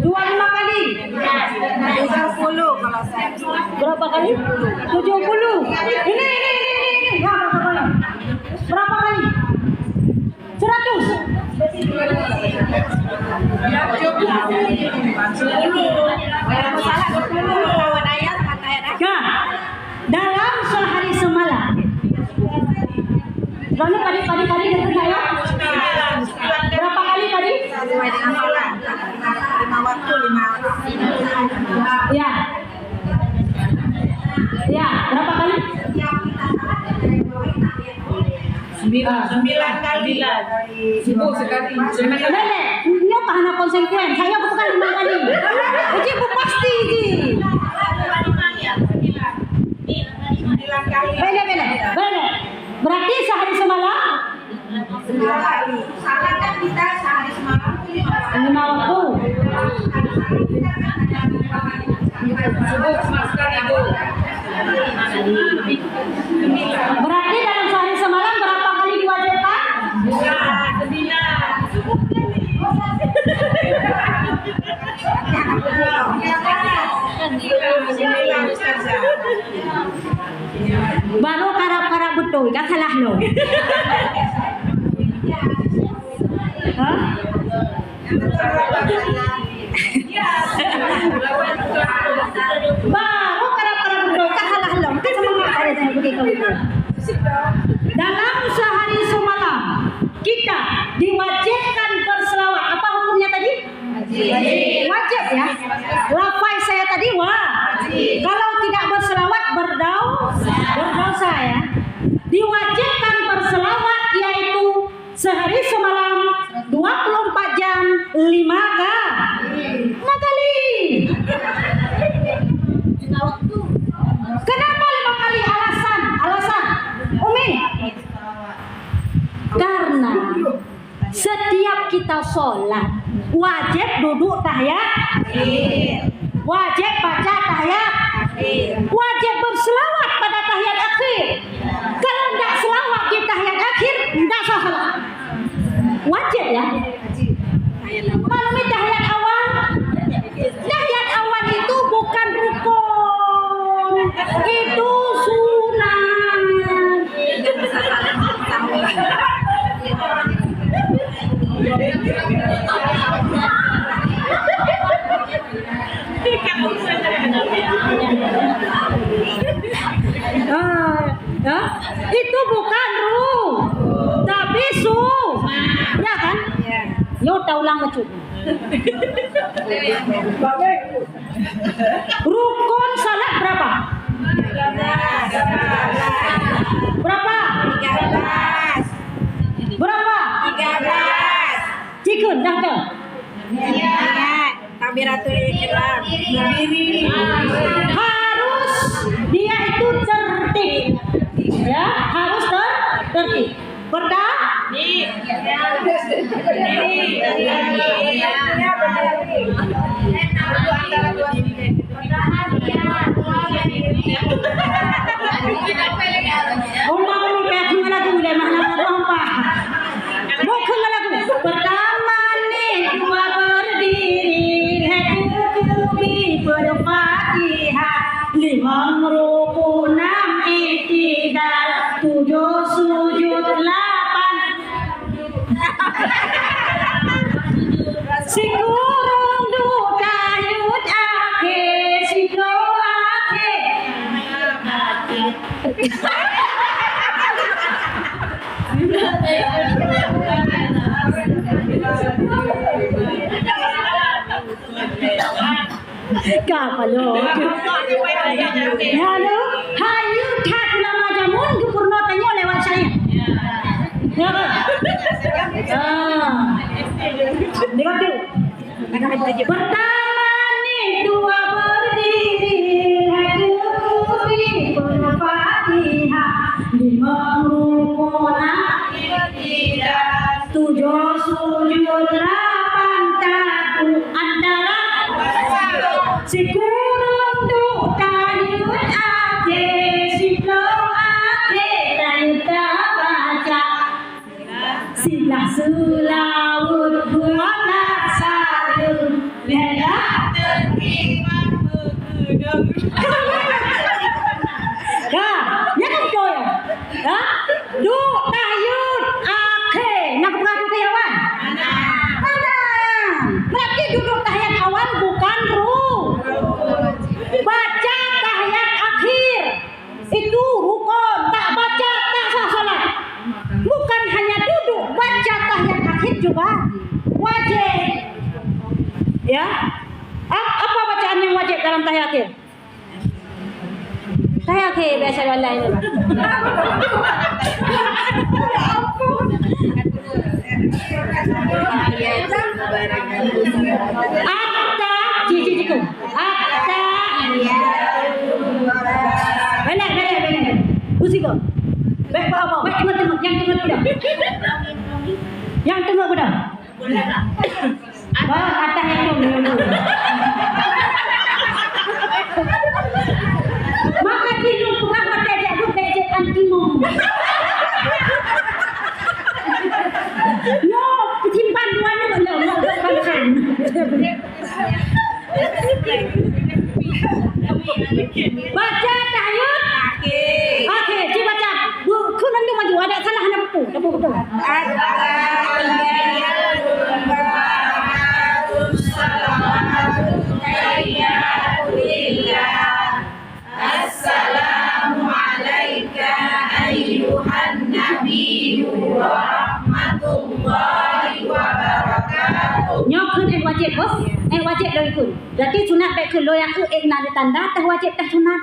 25 kali. 70 kalau saya. Berapa kali? 70. Ini. Ya, berapa kali? 100. Ya, dalam sehari semalam. Soalnya tadi dengar saya. Berapa kali tadi? 5 waktu. Ya. 9 kali. Subuh sekali. Nenek, ini tahan konsekuen. Saya bukan 5 kali. Uji bu pasti ji. 9 kali. Benar. Berarti sehari semalam 9 kali. Salah kan kita sehari semalam 5 waktu. Subuh sekali Bu. Berarti dalam sehari semalam berapa kali diwajibkan? 9. Baru karap-karap betul, kan salah lo. Hah? Baru karap-karap betul, kan salah lo. Kan sama ada saya begitu. Dalam sehari semalam kita diwajibkan berselawat. Apa hukumnya tadi? Wajib ya. Lafaz saya tadi wajib. Kalau tidak berselawat berdosa ya. Diwajibkan berselawat yaitu sehari semalam 24 jam 5 kali. Kenapa 5 kali? Alasan Umi. Karena setiap kita sholat wajib duduk tahiyat, wajib baca tahiyat, wajib berselawat pada tahiyat akhir. Kalau tidak selawat di tahiyat akhir, tidak sah salat. Wajib ya. Malumi tahiyat awal. Tahiyat awal itu bukan rukun, itu sunat. Itu bukan tapi ya kan? Yo ulang ngecut. Rukun salat berapa? 13. Berapa? 13. Berapa? 13. Cikun dah ke? Iya. Takbiratul ihram. Berdiri. Harus dia itu tertib. Ya, harus tertib. Pertama nih dua berdiri, berfatihah, 5 rukun, 6 i'tidal, 7 sujud, 8 sikurung duka yud akhir, siko akhir. Kapalo. Halo, hayu tak lama jamun gupurno tanyo lewat saya. Ya. Dengar dulu. Pertama nih dua berdiri, hadirubi berfatihah, 5 rukun, 7 sujud, 8 taku antara sikurung duka yud akhir, siko akhir, dan tak baca silah sulawut buana sarung beda terkiman berkedung. Dah, ya kan kau ya? Dah, duka yud akhir, nak beradu kawan? Mana? Berarti duduk tahiyat awal bukan baca tahiyat akhir itu rukun, tak baca tak sah salat. Bukan hanya duduk, baca tahiyat akhir juga wajib. Ya, apa bacaan yang wajib dalam tahiyat akhir? Saya okey biasa online ni. Atta cici-ciku. Atta benar. Pusing. Baik apa? Baik tengok yang tengok budak. Yang tengok budak. Atas yang tengok. Maka tiru bukan mata jatuh bejek antimu. Yo, simpan dua ni boleh kan? Baca tahayul. Okey, cuba baca. Buku nanti maju ada salah anak buku. Dah betul. Assalamu alayka ayyuhan nabiyyu wa rahmatullahi wa barakatuh. Nyok kun wajib bos. Wajib loy kun. Berarti sunat baik kun loy aku nak tanda tah wajib tah sunat.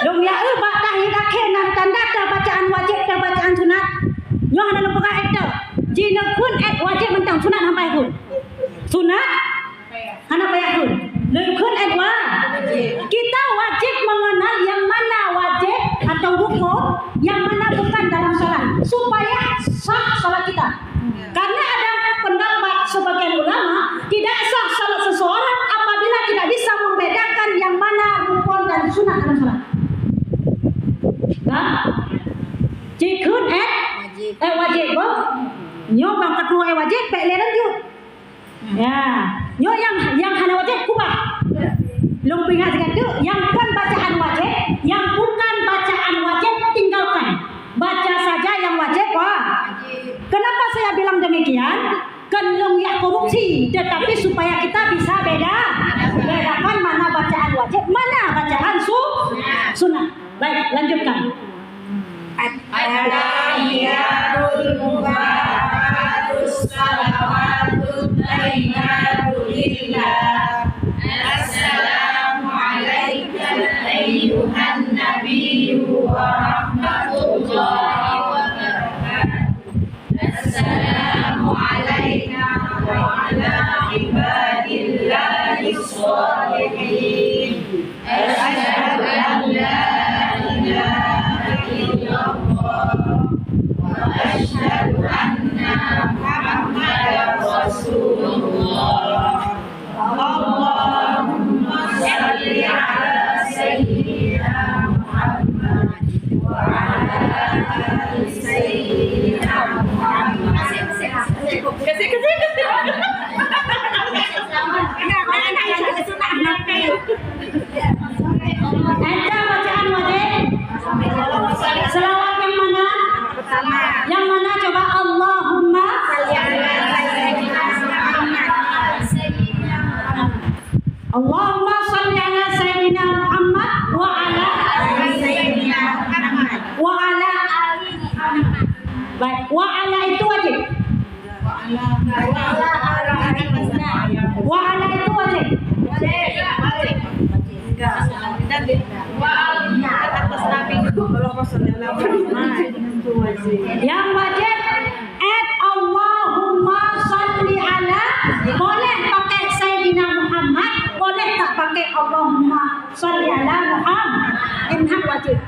Dong ya ba tah ida kena tanda tah bacaan wajib tah bacaan sunat. Nyok ada lembaga itu. Jina kun wajib mentang sunat sampai kun. Sunat hana payah kun. Loy kun wa. Kita wajib mengenal yang mana wajib atau rukun, yang mana bukan dalam salat supaya sah salat kita. Karena ada pendapat sebagian ulama tidak sah salat seseorang apabila tidak bisa membedakan yang mana rukun dan sunat dalam salat. Nah, jikun wajib boh. Nyo bang kedua wajib baik leren yuk. Ya, nyo yang hana wajib kubah. Lumping dengan itu yang bukan bacaan wajib, yang bukan bacaan wajib tinggalkan. Baca saja yang wajib. Kenapa saya bilang demikian? Kenung ya korupsi, tetapi supaya kita bisa bedakan mana bacaan wajib, mana bacaan sunnah. Baik, lanjutkan. At-tahiyatul mubarakus salawatut thayyibatu lillah. Assalamu alayka ayyuhan nabiyyu wa rahmatullahi wa barakatuh. Assalamu alayna wa ala ibadillahi sholihin. Asyhadu an la ilaha illallah wa asyhadu anna Muhammadar Rasulullah. Allahumma salli ala sayyidina Muhammad wa ala ali sayyidina Muhammad. Ada bacaan wajib. Selawat yang mana? Yang mana coba? Allahumma salli ala sayyidina Muhammad. Allahumma salli ala sayyidina Muhammad wa ala ali sayyidina Muhammad wa ala ali Muhammad. Baik, wa ala itu wajib. Wa ala itu wajib. Yang wajib Allahumma salli ala, boleh pakai Sayyidina Muhammad, boleh tak pakai Allahumma salli ala Muhammad. Ini wajib.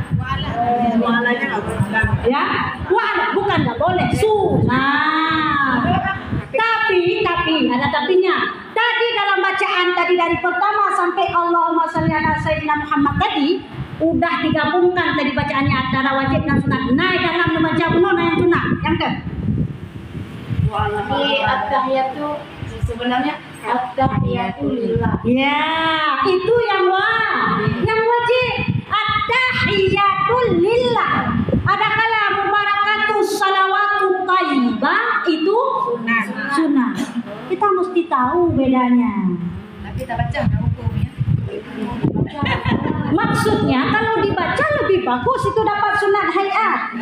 Ya, wala bukan tak boleh, sunnah. Tapi ada tapinya. Tadi dalam bacaan tadi dari pertama sampai Allahumma shalli ala sayyidina Muhammad tadi udah digabungkan tadi bacaannya antara wajib dan sunat. Nah, dalam membaca penuh yang sunat. Yang ke? Di at-tahiyatu sebenarnya at-tahiyatu lillah. Ya, itu yang wajib. At-tahiyatu lillah. Ada kala mubarakatus salawatu thayyibah itu sunnah. Kita mesti tahu bedanya. Tapi kita baca hukumnya. Maksudnya kalau dibaca lebih bagus itu dapat sunat hayat.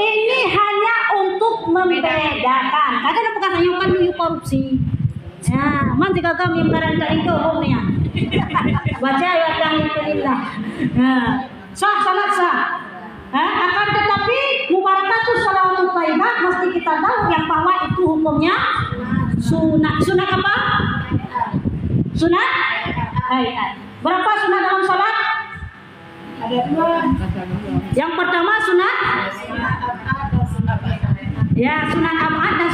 Ini hanya untuk membedakan. Kadang bukan hanya kan korupsi. Ya, man jika kami barang dari hukumnya. Baca ya yang Alhamdulillah. Nah, sah salat sah. Akan tetapi mubarakatus shalawatut thayyibah mesti kita tahu yang bahwa itu hukumnya sunat. Sunat apa? Sunat hayat. Berapa sunat dalam salat? Ada 2. Yang pertama sunat ya, sunat abad dan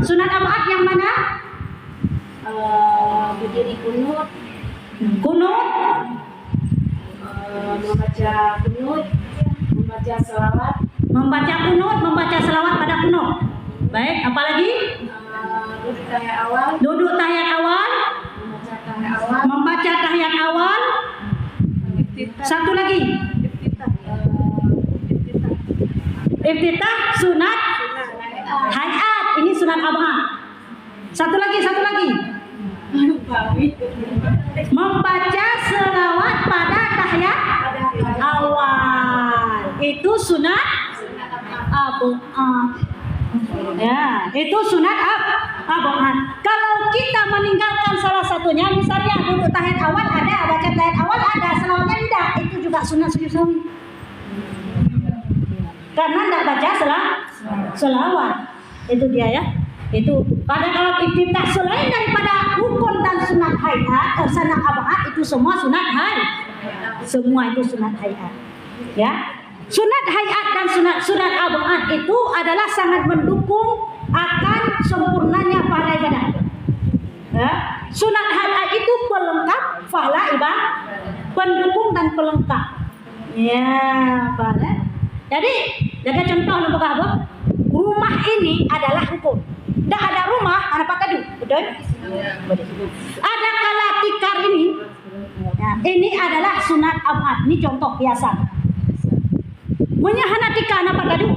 sunat abad yang mana? Berdiri kunut, membaca kunut, membaca selawat, membaca selawat pada kunut. Baik, apalagi? Duduk tahiyat awal, membaca tahiyat awal. Satu lagi. Iftitah sunat hayat, ini sunat abad. Satu lagi. Membaca selawat pada tahiyat awal. Itu sunat abad. Ya, itu sunat abad. Kalau kita meninggalkan salah satunya, misalnya duduk tahiyat awal ada, baca tahiyat awal ada, selawatnya tidak, itu juga sunat sujud sahwi. Karena tidak baca selawat. Itu dia ya. Itu pada kalau iftitah selain daripada rukun dan sunat hayat, sunat abad itu semua sunat hayat. Semua itu sunat hayat. Ya. Sunat hayat dan sunat abad itu adalah sangat mendukung akan sempurnanya pahala ibadah. Ya. Sunat hayat itu pelengkap pahala ibadah, pendukung dan pelengkap. Ya, Pak. Jadi, jaga contoh nombor apa? Rumah ini adalah rukun. Tidak ada rumah, anak Pak Kadu, betul? Ada kala tikar ini, ya, ini adalah sunat abad. Ini contoh biasa. Menyahana tikar anak Pak Kadu.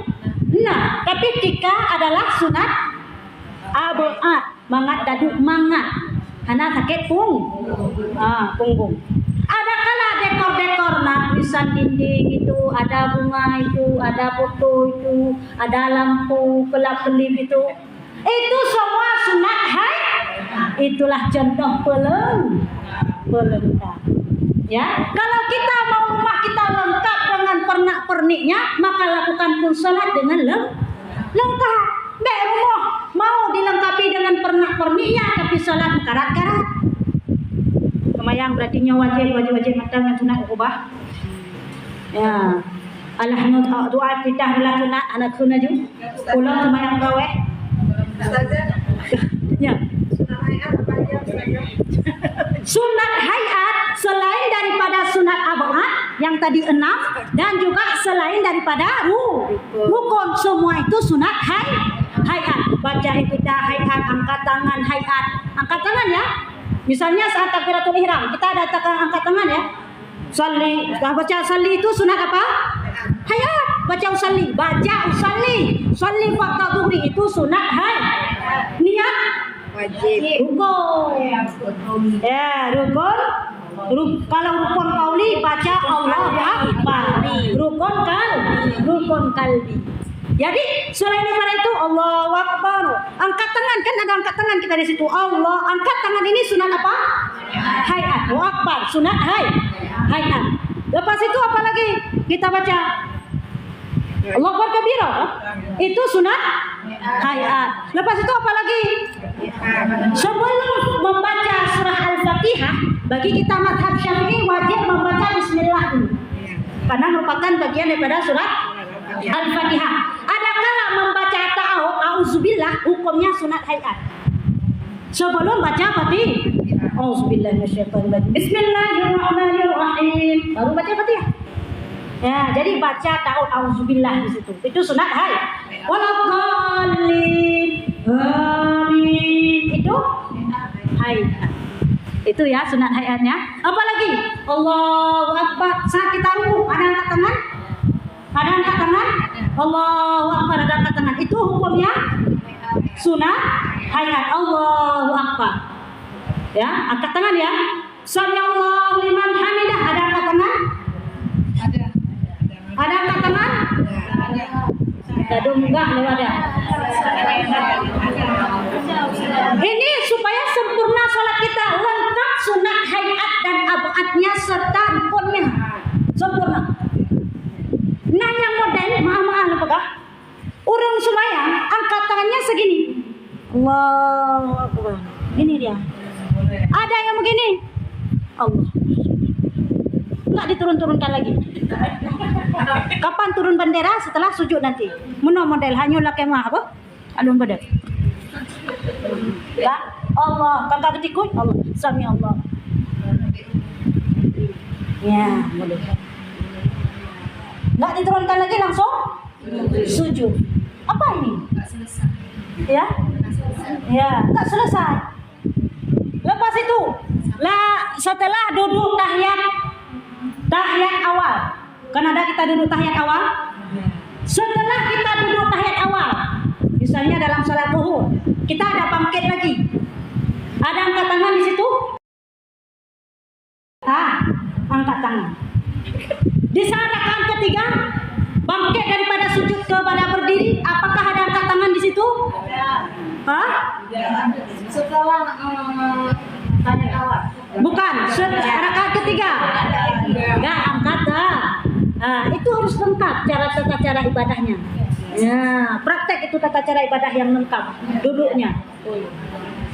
Nah, tapi tikar adalah sunat abad. Mangat dadu mangat. Hana sakit punggung. Ada kala dekor-dekor tulisan dinding itu, ada bunga itu, ada foto itu, ada lampu kelap-kelip itu. Itu semua sunat hayat. Itulah contoh pelengkap. Ya, kalau kita mau rumah kita lengkap dengan pernak-perniknya, maka lakukan pun salat dengan lengkap. Rumah mau dilengkapi dengan pernak-perniknya, tapi salat karat-karat. Kemayang berarti wajib matang yang sunat ubah. Ya. Alhamdulillah doa kita adalah sunat anak sunat juga. Ulang kemayang gawe. Ya. Sunat hayat selain daripada sunat abad yang tadi 6 dan juga selain daripada rukun, semua itu sunat hayat. Baca ibadah hayat, angkat tangan hayat. Angkat tangan ya. Misalnya saat takbiratul ihram, kita ada angkat tangan ya. Baca usalli itu sunat apa? Hayat. Baca usalli. Usalli waktu zuhri itu sunat hayat. Niat wajib. Rukun. Ya, rukun. Kalau rukun qauli baca Allahu Akbar. Rukun kalbi. Jadi selain daripada itu Allahu Akbar. Angkat tangan, kan ada angkat tangan kita di situ. Allah, angkat tangan ini sunat apa? Hayat. Allahu Akbar, sunat hayat. Lepas itu apa lagi? Kita baca Allahu Akbar kabira. Itu sunat hayat. Lepas itu apa lagi? Sebelum membaca surah Al-Fatihah, bagi kita mazhab Syafi'i wajib membaca bismillah dulu. Karena merupakan bagian daripada surah Al-Fatihah. Adakala membaca ta'awud, auzubillah, hukumnya sunat hayat. Sebelum baca Fatihah, auzubillahi minasyaitonir rajim. Bismillahirrahmanirrahim. Baru baca Fatihah. Ya, jadi baca ta'awud auzubillah di situ. Itu sunat hayat. Walaqallin. Amin. Itu hayat. Itu ya sunat hayatnya. Apalagi Allahu Akbar. Saat kita ruku ada angkat tangan? Ada angkat tangan? Allahu Akbar, ada angkat tangan. Itu hukumnya sunat hayat. Allahu Akbar. Ya, angkat tangan ya. Sami'allahu liman hamidah. Ada angkat tangan? Ada angkat tangan? Ada enggak ada. Ini supaya sempurna salat kita, lengkap sunat hayat dan abadnya serta rukunnya sempurna. Nah yang model maaf apakah? Orang sembahyang angkat tangannya segini. Allahu Akbar. Ini dia. Ada yang begini. Allah. Enggak diturun-turunkan lagi. Kapan turun bendera? Setelah sujud nanti. Mana model hanyalah kemah apa? Alun badal. Ya Allah, kakak ketikun Allah, sami Allah. Ya, boleh. Enggak diturunkan lagi langsung sujud. Apa ini? Ya? Ya, enggak selesai. Lepas itu, setelah duduk tahiyat awal. Kan ada kita duduk tahiyat awal. Setelah kita duduk tahiyat awal, misalnya dalam salat zuhur, kita ada bangkit lagi. Ada angkat tangan di situ? Angkat tangan. Di saat rakaat ketiga, bangkit daripada sujud kepada berdiri, apakah ada angkat tangan di situ? Setelah tahiyat awal. Bukan, rakaat ketiga. Enggak angkat itu harus lengkap tata cara ibadahnya. Ya, praktek itu tata cara ibadah yang lengkap, duduknya.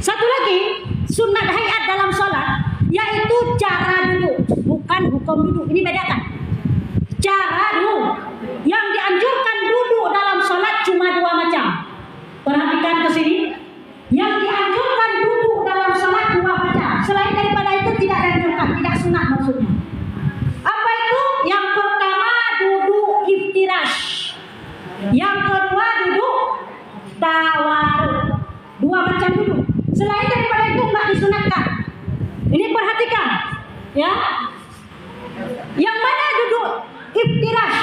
Satu lagi, sunat hayat dalam sholat, yaitu cara duduk, bukan hukum duduk. Ini bedakan. Cara duduk. Yang dianjurkan duduk dalam sholat cuma 2 macam. Perhatikan ke sini. Yang dianjurkan duduk dalam sholat 2 macam. Selain daripada itu tidak dianjurkan, tidak sunat maksudnya. Apa itu? Yang pertama duduk iftirash. Yang kedua duduk tawarruk. 2 macam duduk. Selain daripada itu enggak disunatkan. Ini perhatikan, ya. Yang mana duduk iftirash?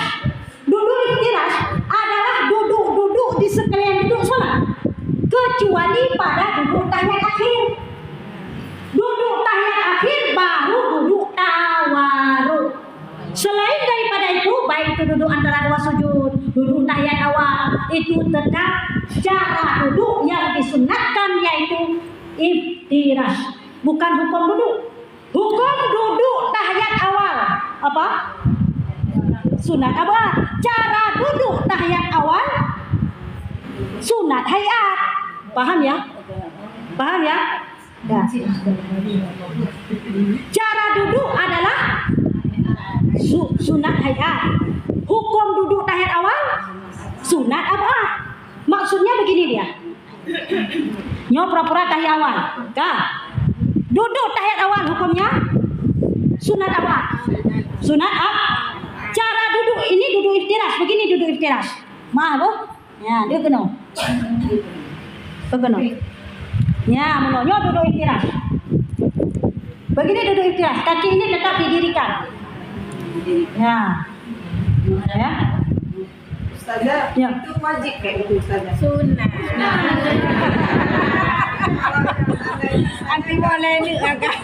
Duduk iftirash adalah duduk di sekalian duduk sholat, kecuali pada duduk tahiyat akhir. Duduk tahiyat akhir baru duduk tawarruk. Selain daripada itu, baik itu duduk antara 2 sujud, duduk tahiyat awal, itu tetap cara duduk yang disunatkan, yaitu iftirash. Bukan hukum duduk. Hukum duduk tahiyat awal apa? Sunat apa? Cara duduk tahiyat awal sunat hayat. Paham ya? Paham ya? Ya. Cara duduk adalah sunat hayat. Hukum duduk tahiyat awal sunat apa? Maksudnya begini dia. Nyo pura-pura tahiyat awal. Duduk tahiyat awal hukumnya sunat apa? Sunat apa? Cara duduk ini duduk iftirash. Begini duduk iftirash. Maaf bu. Ya, dia kena. Kena. Ya, menonyo duduk iftirash. Begini duduk iftirash. Kaki ini tetap didirikan. Ya. Ya. Ustazah, Ya. itu wajib kayak gitu Ustazah. Sunnah. Anti boleh ni agak.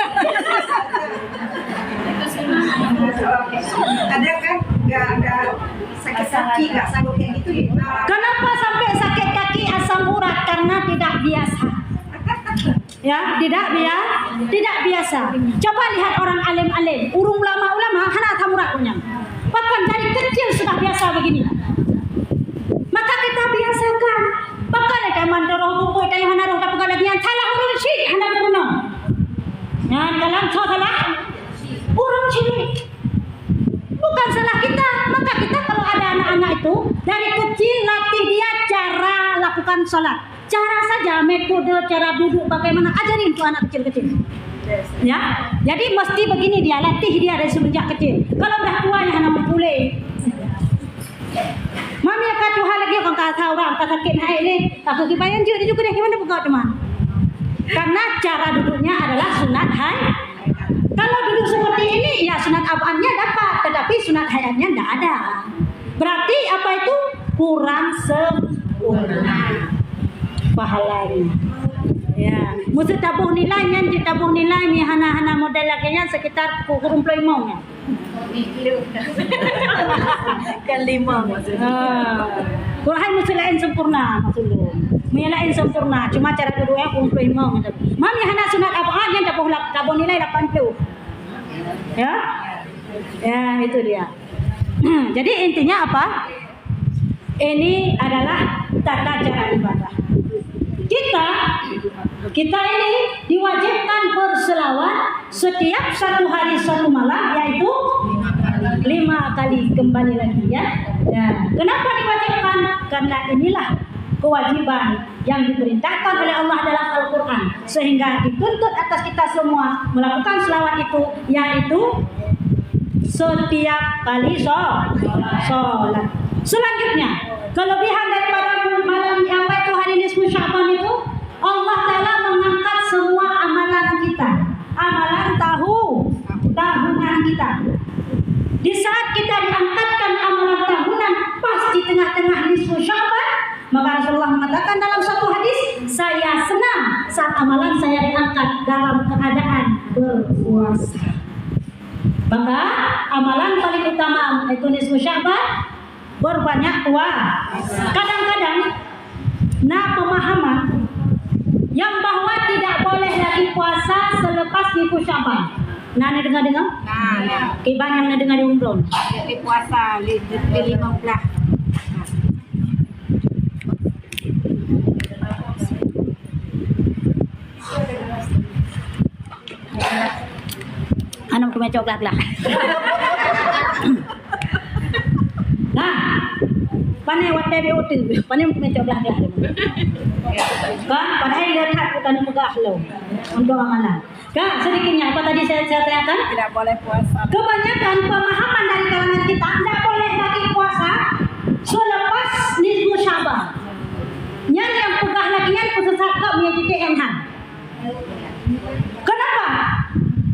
Ada kan nggak sakit kaki, nggak sanggup kayak gitu. Kenapa sampai sakit kaki asam urat? Karena tidak biasa. Ya, tidak biasa. Coba lihat orang alim-alim, urung ulama-ulama, hana tamurat punya. Bahkan dari kecil sudah biasa begini. Maka kita biasakan. Bahkan ada mandoroh buku kayu hana roh tapi kalau dia salah urung syirik hana guna. Ya, dalam salah urung syirik. Bukan salah kita. Maka kita kalau ada anak-anak itu dari kecil latih dia cara lakukan sholat. Cara saja, metode, cara duduk bagaimana, ajarin tuh anak kecil-kecil. Ya, jadi mesti begini dia, latih dia dari semenjak kecil. Kalau udah tua ya hana boleh. Mami akan tuhan lagi orang kata orang kata sakit naik ni, tak kekipayan juga dia juga dia gimana buka teman. Karena cara duduknya adalah sunat hayat. Kalau duduk seperti ini, ya sunat abaannya dapat, tetapi sunat hayatnya tidak ada. Berarti apa itu? Kurang sempurna pahalanya. Ya, mesti tabuh nilainya, tabuh nilai ni hana model lakinya sekitar 45 nya. Kan 5 maksudnya. Kurang mesti lain sempurna maksudnya. Melain sempurna, cuma cara kedua aku mau. Mami hana sunat apa yang dapat kabon nilai 80. Ya. Ya, itu dia. Jadi intinya apa? Ini adalah tata cara ibadah. Kita ini diwajibkan berselawat setiap 1 hari 1 malam, yaitu 5 kali. Kembali lagi ya. Kenapa diwajibkan? Karena inilah kewajiban yang diperintahkan oleh Allah dalam Al-Quran, sehingga dituntut atas kita semua melakukan selawat itu, yaitu setiap kali sholat. Selanjutnya, kelebihan daripada malam apa itu hari nisfu Sya'ban itu, Allah Ta'ala mengangkat semua amalan kita, amalan tahunan kita. Di saat kita diangkatkan amalan tahunan pas di tengah-tengah nisfu Sya'ban, maka Rasulullah mengatakan dalam satu hadis, saya senang saat amalan saya diangkat dalam keadaan berpuasa. Maka amalan paling utama itu nisfu Sya'ban, berbanyak puasa. Kadang-kadang pemahaman yang bahwa tidak boleh lagi puasa selepas nisfu Sya'ban. Nana dengar-dengar? Nah. Banyak dengar di umroh. Jadi puasa di 15. Anak kena coklat lah. Nah, panai wat tebe utu, panai kena coklat dah. Kan, panai lihat bukan megah lo untuk amalan. Kan, sedikitnya apa tadi saya tanyakan? Tidak boleh puasa. Kebanyakan pemahaman dari kalangan kita tidak boleh lagi puasa selepas nisfu Sya'ban. Yang pegah lagi yang pusat kau menjadi enhan. Kenapa?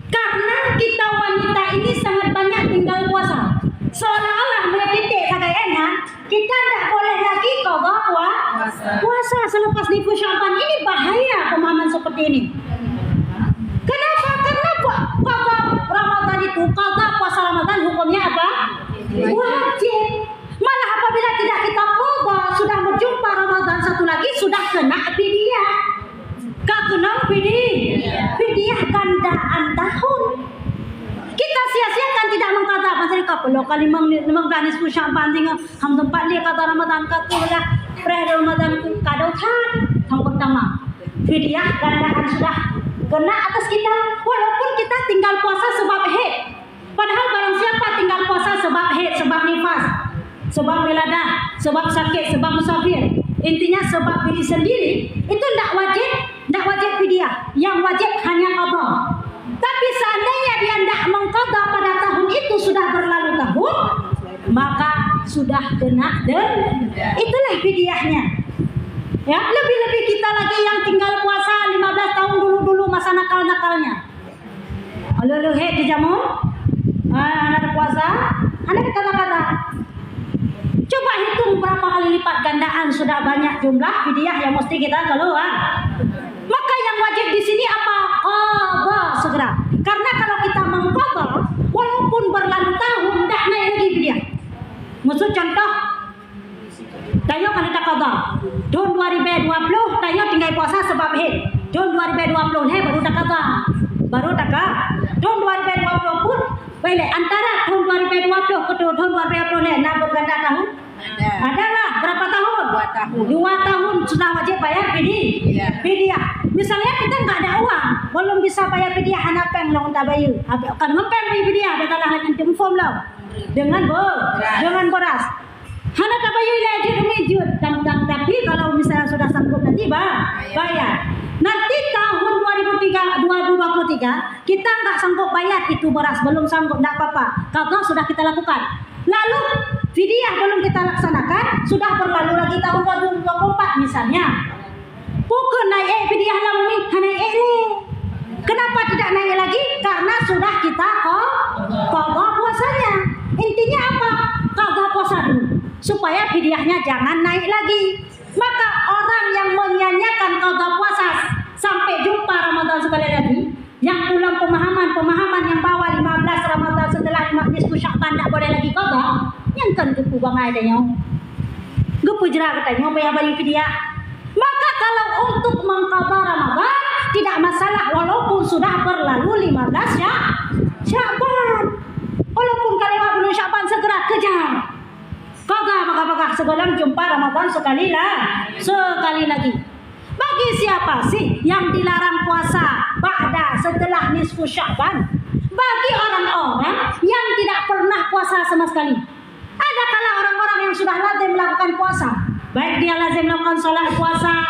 Karena kita wanita ini sangat banyak tinggal puasa. Seolah-olah menjadi enhan, kita tidak boleh lagi qada puasa selepas nisfu Sya'ban. Ini bahaya pemahaman seperti ini. Kenapa? Karena qada Ramadan itu, qada puasa Ramadan hukumnya apa? Wajib. Malah apabila tidak kita qada, sudah berjumpa Ramadan satu lagi, sudah kena fidyah. Kena fidyah gandaan tahun. Kita sia-siakan tidak mengqada pasal kapelo kali memang nisfu Sya'ban tinggal ham tempat dia kata Ramadan katulah pre-Ramadan kadau tan. Yang pertama, fidyah gandaan sudah kena atas kita, walaupun kita tinggal puasa sebab haid. Padahal barang siapa tinggal puasa sebab haid, sebab nifas, sebab weladah, sebab sakit, sebab musafir, intinya sebab diri sendiri, itu tidak wajib fidyah. Yang wajib hanya qada. Tapi seandainya dia tidak mengqada pada tahun itu, sudah berlalu tahun, maka sudah kena denda. Itulah fidyahnya. Ya, lebih-lebih kita lagi yang tinggal puasa 15 tahun dulu masa nakal-nakalnya. Lalu di jamun, anak puasa, anak kata-kata. Coba hitung berapa kali lipat gandaan sudah banyak jumlah fidyah yang mesti kita keluar. Maka yang wajib di sini apa? Qada segera. Karena kalau kita mengqada, walaupun berlalu tahun tidak naik lagi fidyah. Maksud contoh, tayo kalau tak qada, tahun 2020 tayo tinggal puasa sebab haid. Tahun 2020 baru tak qada. Tahun 2020 pun boleh antara tahun 2020 ke tahun 2020 nak berganda tahun. Adalah berapa tahun? 2 tahun sudah wajib bayar fidyah. Misalnya kita nggak ada uang, belum bisa bayar fidyah, hanapeng long tak bayar. Kan ngepeng fidyah, ada kalah dengan form lo. Dengan beras. Hana tak bayar lagi rumijut. Tapi kalau misalnya sudah sanggup nanti bayar. Nanti tahun 2023 kita nggak sanggup bayar itu beras, belum sanggup, tidak apa-apa. Kalau sudah kita lakukan. Lalu fidyah belum kita laksanakan, sudah berlalu lagi tahun 2024 misalnya. Pukul naik fidyah lagi, naik ni. Kenapa tidak naik lagi? Karena sudah kita qada puasanya. Intinya apa? Qada puasa dulu supaya fidyahnya jangan naik lagi. Maka orang yang menyanyiakan qada puasa sampai jumpa Ramadan sekali lagi, yang pulang pemahaman yang bawa 15 Ramadan setelah nisfu Sya'ban tak boleh lagi qada, yang kan gepu bangai dah nyong. Gepu jerak katanya bayar fidyah. Maka kalau untuk mengqadha Ramadan tidak masalah walaupun sudah berlalu 15 ya Sya'ban. Walaupun kelewat bulan Sya'ban segera kejar. Qadha maka sebelum jumpa Ramadan sekali lagi. Bagi siapa sih yang dilarang puasa ba'da setelah nisfu Sya'ban? Bagi orang-orang yang tidak pernah puasa sama sekali. Ada kala orang-orang yang sudah lazim melakukan puasa, baik dia lazim melakukan sholat puasa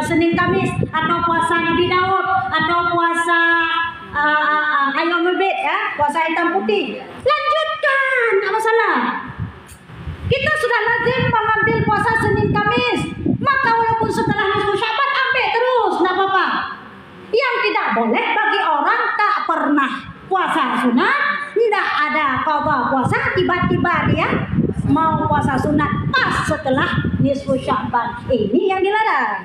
Senin Kamis, atau puasa Nabi Daud, atau puasa Ayyamul Bid ya, puasa hitam putih. Lanjutkan, tidak masalah. Kita sudah lazim mengambil puasa Senin Kamis, maka walaupun setelah nisfu Sya'ban ambil terus, tidak apa-apa. Yang tidak boleh bagi orang tak pernah puasa sunat, tidak ada qadha puasa, tiba-tiba dia mau puasa sunat pas setelah nisfu Sya'ban. Ini yang dilarang.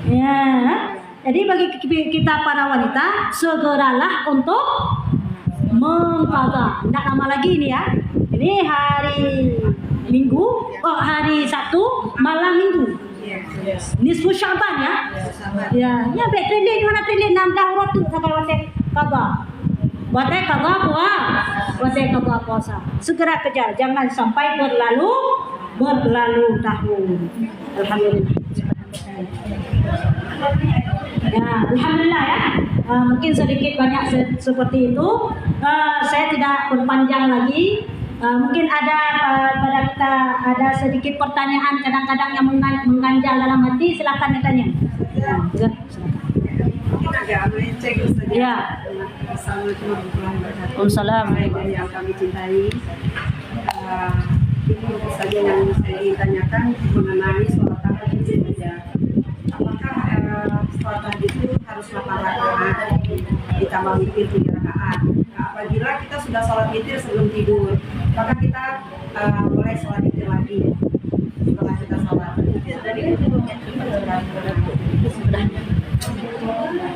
Ya. Jadi bagi kita para wanita, segeralah untuk mengqadha. Tidak lama lagi ini ya. Ini hari Minggu, hari Sabtu malam Minggu. Nisfu Sya'ban ya. Ya, bet trailing mana trailing 16 waktu sampai wate qadha. Wate qadha puasa. Segera kejar, jangan sampai berlalu tahun. Alhamdulillah. Ya, alhamdulillah ya. Mungkin sedikit banyak seperti itu. Saya tidak berpanjang lagi. Mungkin ada pada kita ada sedikit pertanyaan kadang-kadang yang mengganjal dalam hati, silakan ditanya. Mungkin agak melenceng saja. Ya. Assalamualaikum warahmatullahi wabarakatuh. Waalaikumsalam. Yang kami cintai, ini saja yang saya ingin tanyakan mengenai sholat tahajud saja. Apakah sholat tahajud itu harus 8 rakaat ditambah witir 3 rakaat? Apabila kita sudah sholat witir sebelum tidur, maka kita boleh sholat witir lagi setelah kita sholat.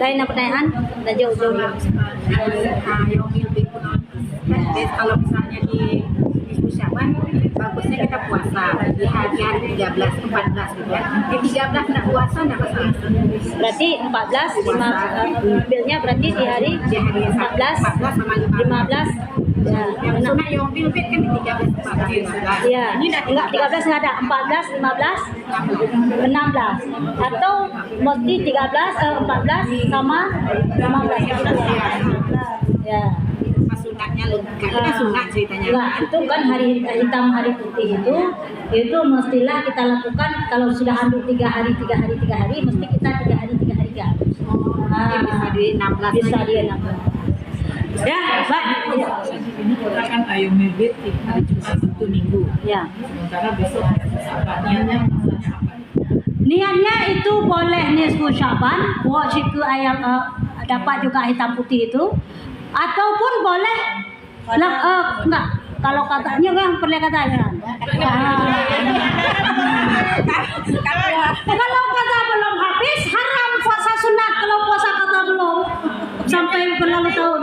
Lain pertanyaan? Dah jauh-jauh. Kalau misalnya di Sya'ban, bagusnya kita puasa di hari 13, 14 gitu ya. Di 13 nak puasa nak masalah. Berarti 14, bilnya berarti di hari 14 sama 15. Ya, yang sunat yang bil kan di 13, 14. Ya, enggak 13 enggak ada, 14, 15, 16. Atau mesti 14 sama 15. Ya. Sunatnya karena sunat ceritanya. Nah, itu kan hari hitam hari putih itu mestilah kita lakukan kalau sudah ambil 3 hari mesti kita 3 hari. Bisa di 16. Bisa di 16. Ya, baik. Kita kan Ayyamul Bid hari Jumat Sabtu Minggu. Ya. Sementara besok niatnya maksudnya apa? Niatnya itu boleh nisfu Sya'ban, wajib ke ayam dapat juga hitam putih itu, ataupun boleh enggak. Kalau katanya kan pernah katanya. Kalau kata belum habis haram puasa sunat. Kalau puasa kata belum sampai berlalu tahun.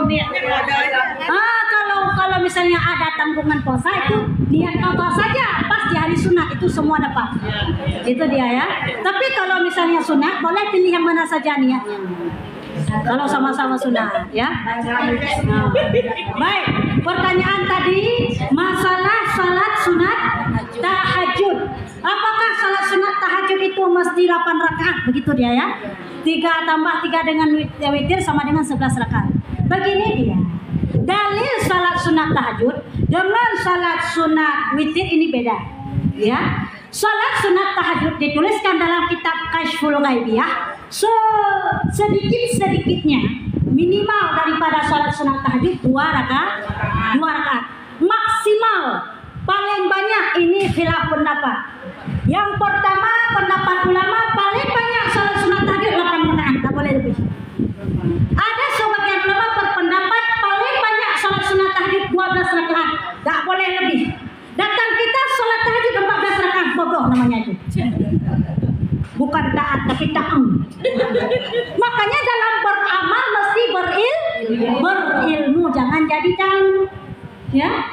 Kalau misalnya ada tanggungan puasa itu niat apa saja pas di hari sunat itu semua dapat. Itu dia ya. Tapi kalau misalnya sunat boleh pilih yang mana saja niatnya. Kalau sama-sama sunat ya. Nah, baik, pertanyaan tadi masalah salat sunat tahajud. Apakah salat sunat tahajud itu mesti 8 rakaat? Begitu dia ya. 3 tambah 3 dengan witir sama dengan 11 rakaat. Begini dia. Dalil salat sunat tahajud dengan salat sunat witir ini beda. Ya. Salat sunat tahajud dituliskan dalam kitab Kasyful Ghaibiyah sedikit-sedikitnya minimal daripada salat sunat tahajud 2 rakaat. Maksimal paling banyak ini khilaf pendapat. Yang pertama pendapat ulama paling banyak salat sunat tahajud 8 rakaat, tak boleh lebih. Ada sebagian ulama berpendapat paling banyak salat sunat tahajud 12 rakaat, tak boleh lebih. Datang kita salat tahajud 14 rakaat, bodoh namanya itu. Bukan taat tapi ta'am. Makanya dalam beramal mesti berilmu, jangan jadi tahu. Ya.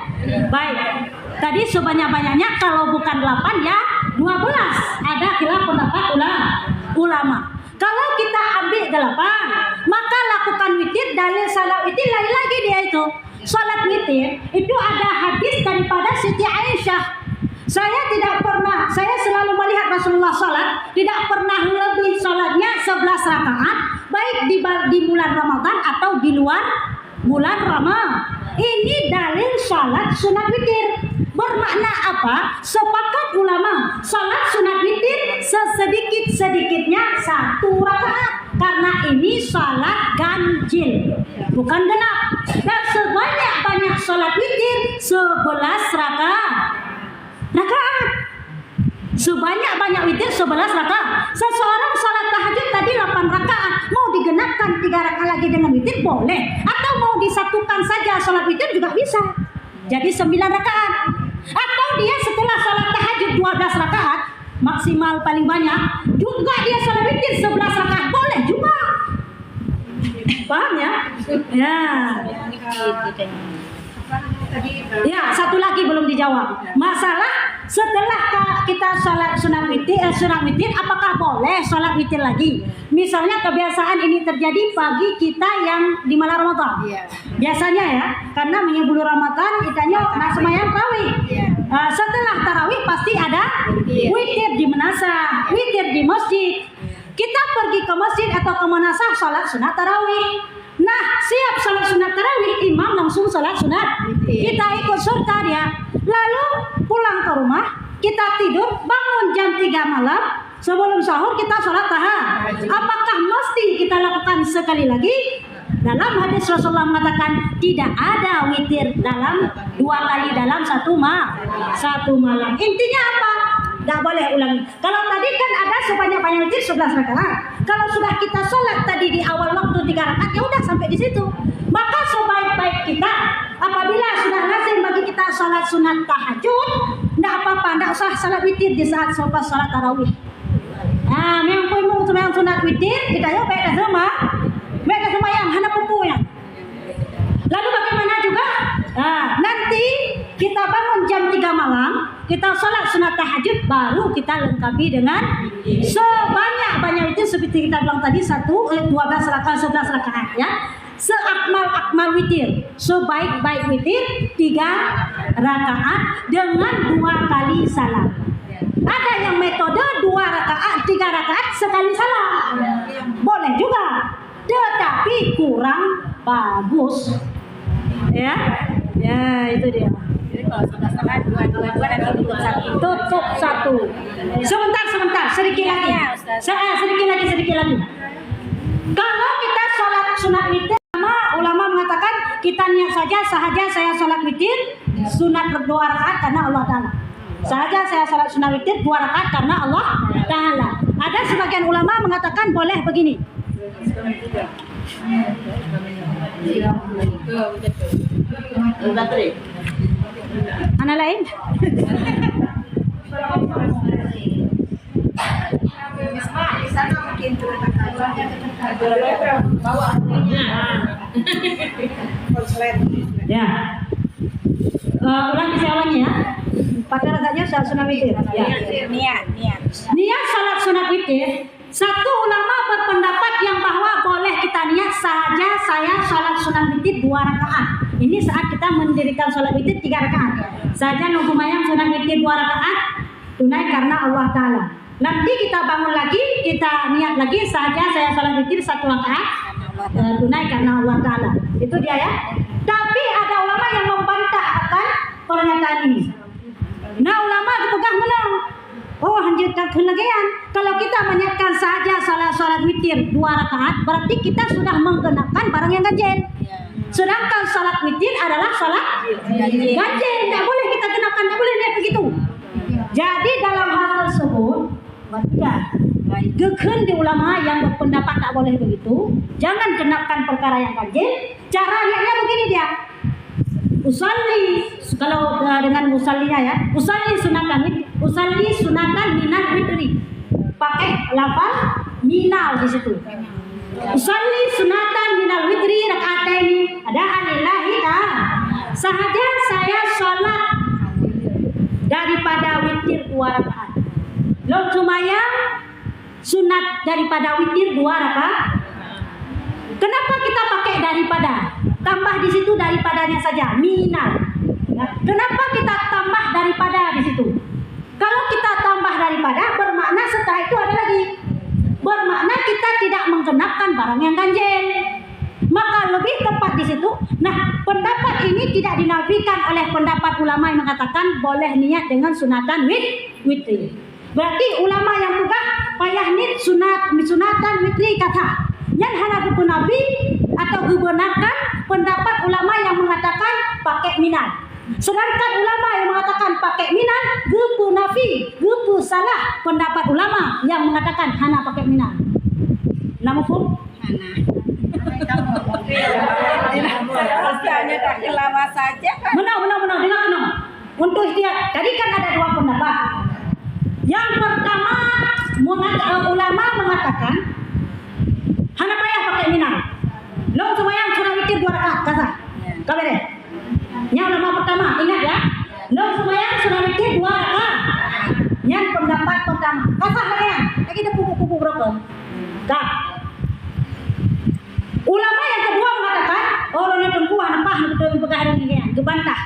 Baik. Tadi sebanyak-banyaknya kalau bukan 8 ya Ada khilaf pendapat ulama. Kalau kita ambil 8, maka lakukan witir. Dalil salat witir lain lagi dia itu. Salat witir itu ada hadis daripada Siti Aisyah. Saya selalu melihat Rasulullah salat tidak pernah lebih salatnya 11 rakaat, baik di bulan Ramadan atau di luar bulan Ramadan. Ini dalil salat sunat witir. Bermakna apa? Sepakat ulama, salat sunat witir sesedikit-sedikitnya 1 rakaat. Karena ini salat ganjil, bukan genap. Dan sebanyak-banyak salat witir 11 rakaat. Sebanyak-banyak witir 11 rakaat. Seseorang salat tahajud tadi 8 rakaat, mau digenapkan 3 rakaat lagi dengan witir boleh, atau mau disatukan saja salat witir juga bisa. Jadi 9 rakaat. Atau dia setelah salat tahajud 12 rakaat, maksimal paling banyak, juga dia salat witir 11 rakaat boleh juga. Paham ya? Ya. Ya, satu lagi belum dijawab. Masalah setelah kita salat sunat witir, apakah boleh salat witir lagi? Misalnya kebiasaan ini terjadi pagi kita yang di malam Ramadan. Biasanya ya, karena menyebelum Ramadan kitanya nak sembahyang tarawih. Setelah tarawih pasti ada witir di manasah, witir di masjid. Kita pergi ke masjid atau ke manasah salat sunat tarawih. Nah, siap salat sunat tarawih, imam langsung salat sunat. Kita ikut serta dia. Lalu pulang ke rumah, kita tidur, bangun jam 3 malam, sebelum sahur kita salat tahajud. Apakah mesti kita lakukan sekali lagi? Dalam hadis Rasulullah mengatakan tidak ada witir dalam 2 kali dalam satu malam. Intinya apa? Tidak boleh ulangi. Kalau tadi kan ada sebanyak-banyak witir 11 rakaat. Kalau sudah kita sholat tadi di awal waktu 3 rakaat, ya udah sampai di situ. Maka sebaik-baik kita, apabila sudah lazim bagi kita sholat sunat tahajud, tidak apa-apa, tidak usah sholat witir di saat selepas sholat tarawih. Nah, memang pun sembahyang sunat witir, kita ya baik dah sembahyang, hana pupunya. Lalu bagaimana juga? Nah, nanti kita bangun jam 3 malam, kita sholat sunat tahajud, baru kita lengkapi dengan sebanyak-banyak itu seperti kita bilang tadi 12 rakaat, 11 rakaat ya. Seakmal witir, sebaik-baik witir 3 rakaat dengan 2 kali salam. Ada yang metode 2 rakaat, 3 rakaat sekali salam. Boleh juga, tetapi kurang bagus. Ya, itu dia. Jadi kalau sudah salat dua nanti Tutup satu. Sebentar, sedikit lagi. Sedikit lagi. Kalau kita sholat sunat witir, ulama mengatakan kita niat saja saya sholat witir sunat 2 rakaat karena Allah Ta'ala. Saya sholat sunat witir 2 rakaat karena Allah Ta'ala. Ada sebagian ulama mengatakan boleh begini. Anak lain? Ya. Ulangi awalnya ya. Pakai rasanya salat sunat witir. Ya. Niat salat sunat witir. Satu ulama berpendapat yang bahwa boleh kita niat saja saya salat sunat witir 2 rakaat. Ini saat kita mendirikan salat witir 3 rakaat. Saja nunggu mayang sunat witir 2 rakaat tunai karena Allah Ta'ala. Nanti kita bangun lagi, kita niat lagi saja saya salat witir 1 rakaat tunai karena Allah Ta'ala. Itu dia ya. Tapi ada ulama yang membantah akan pernyataan ini. Nah, ulama dipegang menang. Oh, lanjutkan kenagian. Kalau kita menyiapkan saja salat witir 2 rakaat, berarti kita sudah menggenapkan barang yang ganjil. Sedangkan salat witir adalah salat ganjil. Tidak boleh kita genapkan, tidak boleh niat begitu. Jadi dalam hal tersebut, gekhen di ulama yang berpendapat tak boleh begitu. Jangan genapkan perkara yang ganjil. Cara niatnya begini dia. Usalli, kalau dengan usallinya ya, usalli sunatan minal witri. Pakai lafaz minal di situ. Usalli sunatan minal witri rakaatain adaan lillahi ta'ala. Sahaja saya sholat daripada witir 2 rakaat. Lalu sembahyang sunat daripada witir 2 rakaat. Kenapa kita pakai daripada? Tambah di situ daripadanya saja, minal. Ya. Kenapa kita tambah daripada di situ? Kalau kita tambah daripada, bermakna setelah itu ada lagi. Bermakna kita tidak menggenapkan barang yang ganjil. Maka lebih tepat di situ. Nah, pendapat ini tidak dinafikan oleh pendapat ulama yang mengatakan boleh niat dengan sunatan witri. Berarti ulama yang pegang payah nit sunatan witri kata. Yang hana buku Nabi atau gubenarkan pendapat ulama yang mengatakan pakai minat. Sedangkan ulama yang mengatakan pakai minat, gupu nafi, gupu salah pendapat ulama yang mengatakan hana pakai minat. Nama pun Hanya tak lama saja kan. Menang. Dengar. Untuk ikhtiar, tadi kan ada 2 pendapat. Yang pertama, ulama mengatakan hana payah pakai minat. Lo sembahyang surah witir 2 rakaat, kata. Kabar deh. Yang ulama pertama, ingat ya. Lo sembahyang surah witir 2 rakaat. Yang pendapat pertama. Kata kalian, lagi ada kuku-kuku berapa? Dah. Ulama yang kedua mengatakan, orang yang tunggu anak pah betul pegah dengan gebantah.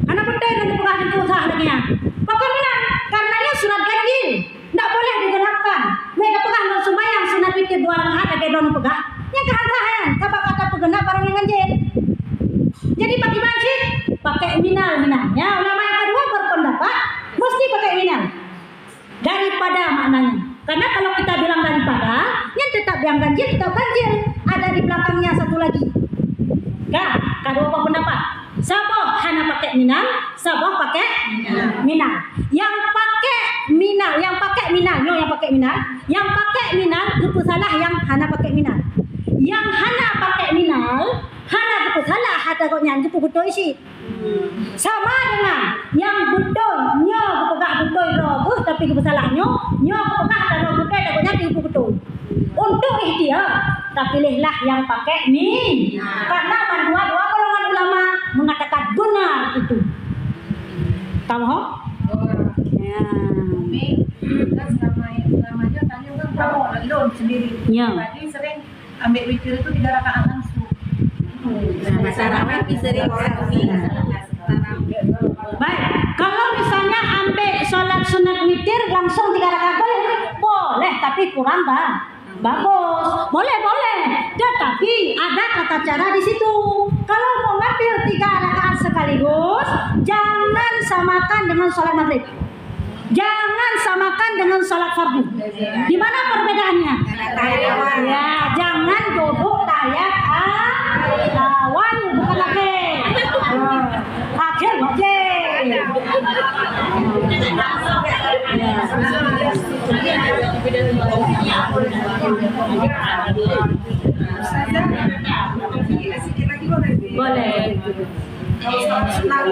Anak betul dan pegah itu sah dengan. Pakai minat karena ia sunat ganjil. Tak boleh digenapkan. Mereka pegah dan sembahyang sunat witir 2 rakaat ada don pegah. Yang kehantahan, apa kata pegenap barang yang ganjil. Jadi bagi masjid pakai minal. Ya, ulama yang kedua berpendapat mesti pakai minal. Daripada maknanya. Karena kalau kita bilang daripada, yang tetap yang ganjil tetap ganjil. Ada di belakangnya satu lagi. Nah, kedua pendapat. Sabah hana pakai minal, sabah pakai minal. Yang pakai minal, yang pakai minal, itu salah yang hana pakai minal. Yang hana pakai minal, hana itu salah, ada koknya itu betul isi. Sama dengan yang betul, nyo pegah betul roh, tapi kesalahnya, nyo pegah ada roh betul, ada koknya itu betul. Untuk ikhtiar, tak pilihlah yang pakai min. Karena dua golongan ulama mengatakan benar itu. Tahu ho? Ya. Kan namanya tanya kan kamu alone sendiri. Ya. Tadi sering ambil witir itu 3 rakaat langsung. Baik, kalau misalnya ambil sholat sunat witir langsung 3 rakaat boleh, tapi kurang bagus. Boleh. Tetapi ada tata cara di situ. Kalau mau ngambil 3 rakaat sekaligus, jangan samakan dengan sholat maghrib. Jangan samakan dengan sholat fardu. Di mana perbedaannya? Ya, jangan duduk tayat awal bukan akhir wajib. Boleh. Kalau sholat sunat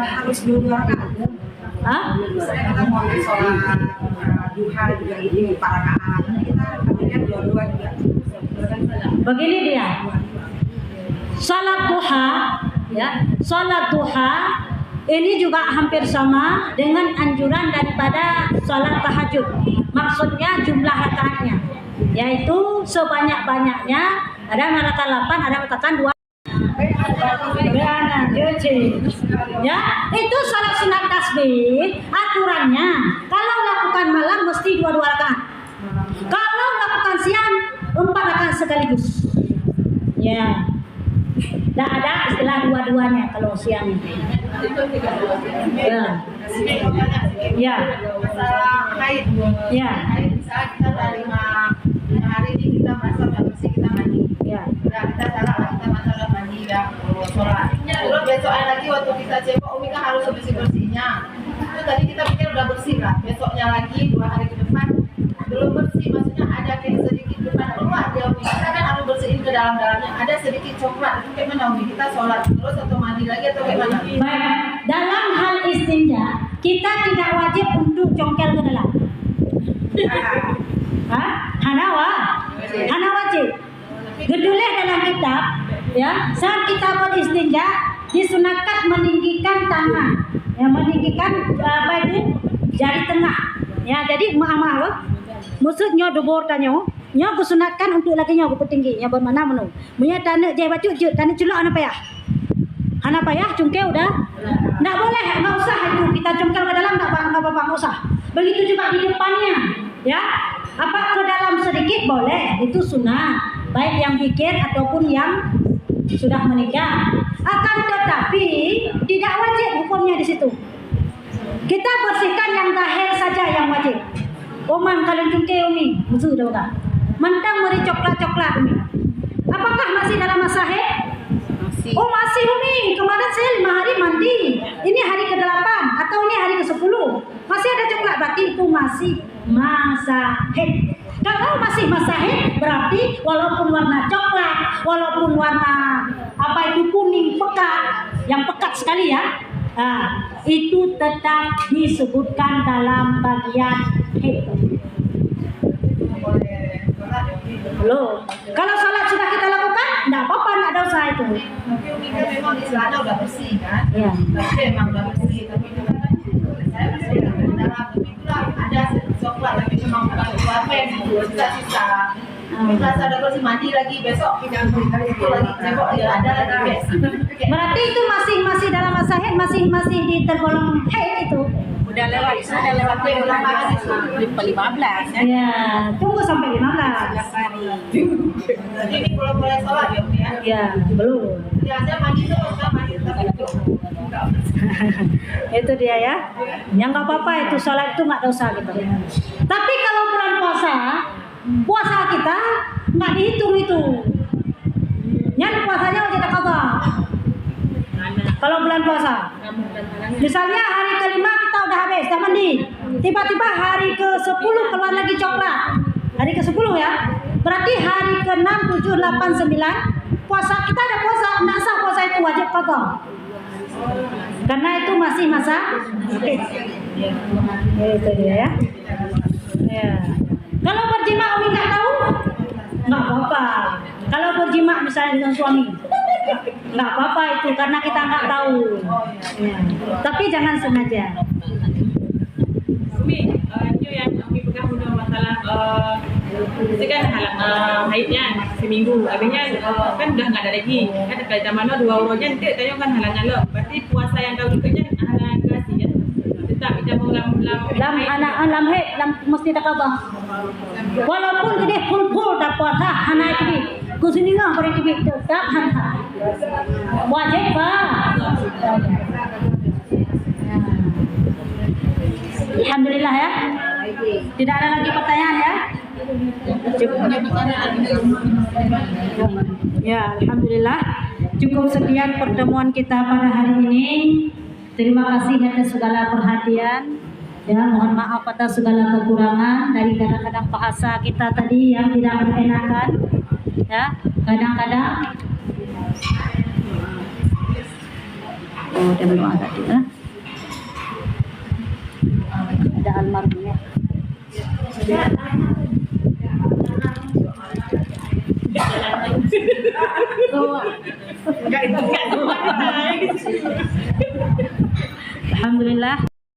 harus 2 rakaat. Hah? Saya kita mau sholat duha juga ini 4 rakaat. Kita ambilnya 2 juga. Begini dia. Salat duha, ya. Salat duha ini juga hampir sama dengan anjuran daripada salat tahajud. Maksudnya jumlah rakaatnya, yaitu sebanyak-banyaknya. Ada yang mengatakan 8, ada yang mengatakan 2. Ya, itu salat sunat tasbih. Aturannya, kalau lakukan malam mesti 2 rakaat. Kalau lakukan siang 4 rakaat sekaligus. Ya, tidak ada istilah dua-duanya kalau siang. Ya. Masalah haid. Ya. Haid bisa kita dari 5 hari ini kita merasa sudah bersih, kita mandi. Ya. Udah kita salah, kita masalah mandi ya sholat. Terus besoknya lagi waktu kita cebok, Umi kan harus bersih-bersihnya. Itu tadi kita pikir udah bersih lah. Besoknya lagi 2 hari ke depan belum bersih, maksudnya ada kayak sedikit depan keluar dia Umi. Kita kan harus bersihin ke dalam-dalamnya. Ada sedikit coklat. Itu kayak mana Umi? Kita sholat terus atau mandi lagi atau kayak mana? Baik, dalam hal istinja kita tidak wajib untuk congkel ke dalam. Hana wajib. Geduleh dalam kitab, ya, saat kita beristinja disunatkan meninggikan tangan, ya, meninggikan jari tengah, Ya, jadi maaf apa? Maksudnya dobor tanyo, nya kesunatkan untuk laki nya petinggi, nya bermana menu. Punya tanah je baju je, tanah culak ana payah. Ana payah cungkel udah. Enggak boleh, enggak usah itu kita cungkel ke dalam enggak apa-apa, enggak usah. Begitu juga di depannya, ya. Apa ke dalam sedikit boleh, itu sunnah. Baik yang pikir ataupun yang sudah menikah. Akan tetapi tidak wajib hukumnya di situ. Kita bersihkan yang zahir saja yang wajib. Oman kalian cungkil umi, musuh dah bukan. Mentang meri coklat-coklat umi. Apakah masih dalam masa haid? Masih. Oh masih umi. Kemarin saya 5 hari mandi. Ini hari ke-8 atau ini hari ke-10. Masih ada coklat, berarti itu masih masa haid. Kalau masih masa haid berarti walaupun warna coklat, walaupun warna apa itu kuning pekat, yang pekat sekali ya. Nah, itu tetap disebutkan dalam bagian haid. Belum. Kalau salat sudah kita lakukan, enggak apa-apa, enggak ada usaha itu. Tapi Umi kan memang di celana udah bersih kan? Iya. Tapi memang udah bersih, tapi itu kan saya masih dalam. Tapi itulah ada coklat, tapi memang bukan warmen itu sisa-sisa. Kita ada bersih mandi lagi besok kita itu lagi cebok ya ada lagi besok. Berarti itu masih dalam masa haid, masih di tergolong haid itu. Udah lewat Di 15 ya. Ya, tunggu sampai 15. Jadi ini boleh sholat ya Umi ya? Ya, belum. Ya saya mandi terus, saya mandi tapi itu Itu dia ya. Yang nggak apa-apa itu sholat itu nggak dosa gitu. Tapi kalau bulan puasa kita nggak dihitung itu. Yang puasanya wajib qadha. Kalau bulan puasa, misalnya hari ke-5 kita udah habis, tak mandi. Tiba-tiba hari ke-10 keluar lagi coklat. Hari ke-10 ya. Berarti hari ke-6, 7, 8, 9 puasa kita ada puasa, nggak sah puasa itu wajib qadha. Karena itu masih masa haid. Itu dia ya. Ya. Kalau berjima Umi nggak tahu, nggak apa-apa. Kalau berjima misalnya dengan suami, nggak apa-apa itu karena kita nggak tahu. Ya. Tapi jangan sengaja. Umi, itu yang Umi pegang punya masalah itu kan haidnya seminggu, habisnya kan udah nggak ada lagi. Kan kalau zaman 2 euronya nanti tanya kan halangan lo. Berarti puasa yang kau ikutnya halangan kasih ya. Tetap kita mau Lam haid mesti tak apa. Walaupun gede full tak puasa hana itu. Kusini nggak boleh itu tak hana. Wajib pak. Alhamdulillah ya. Tidak ada lagi pertanyaan ya. Ya, alhamdulillah. Cukup sekian pertemuan kita pada hari ini. Terima kasih atas segala perhatian. Ya, mohon maaf atas segala kekurangan dari kadang-kadang bahasa kita tadi yang tidak mengenakan. Ya, kadang-kadang. Oh, dia belum ada ya. Ada almarhumnya. Alhamdulillah.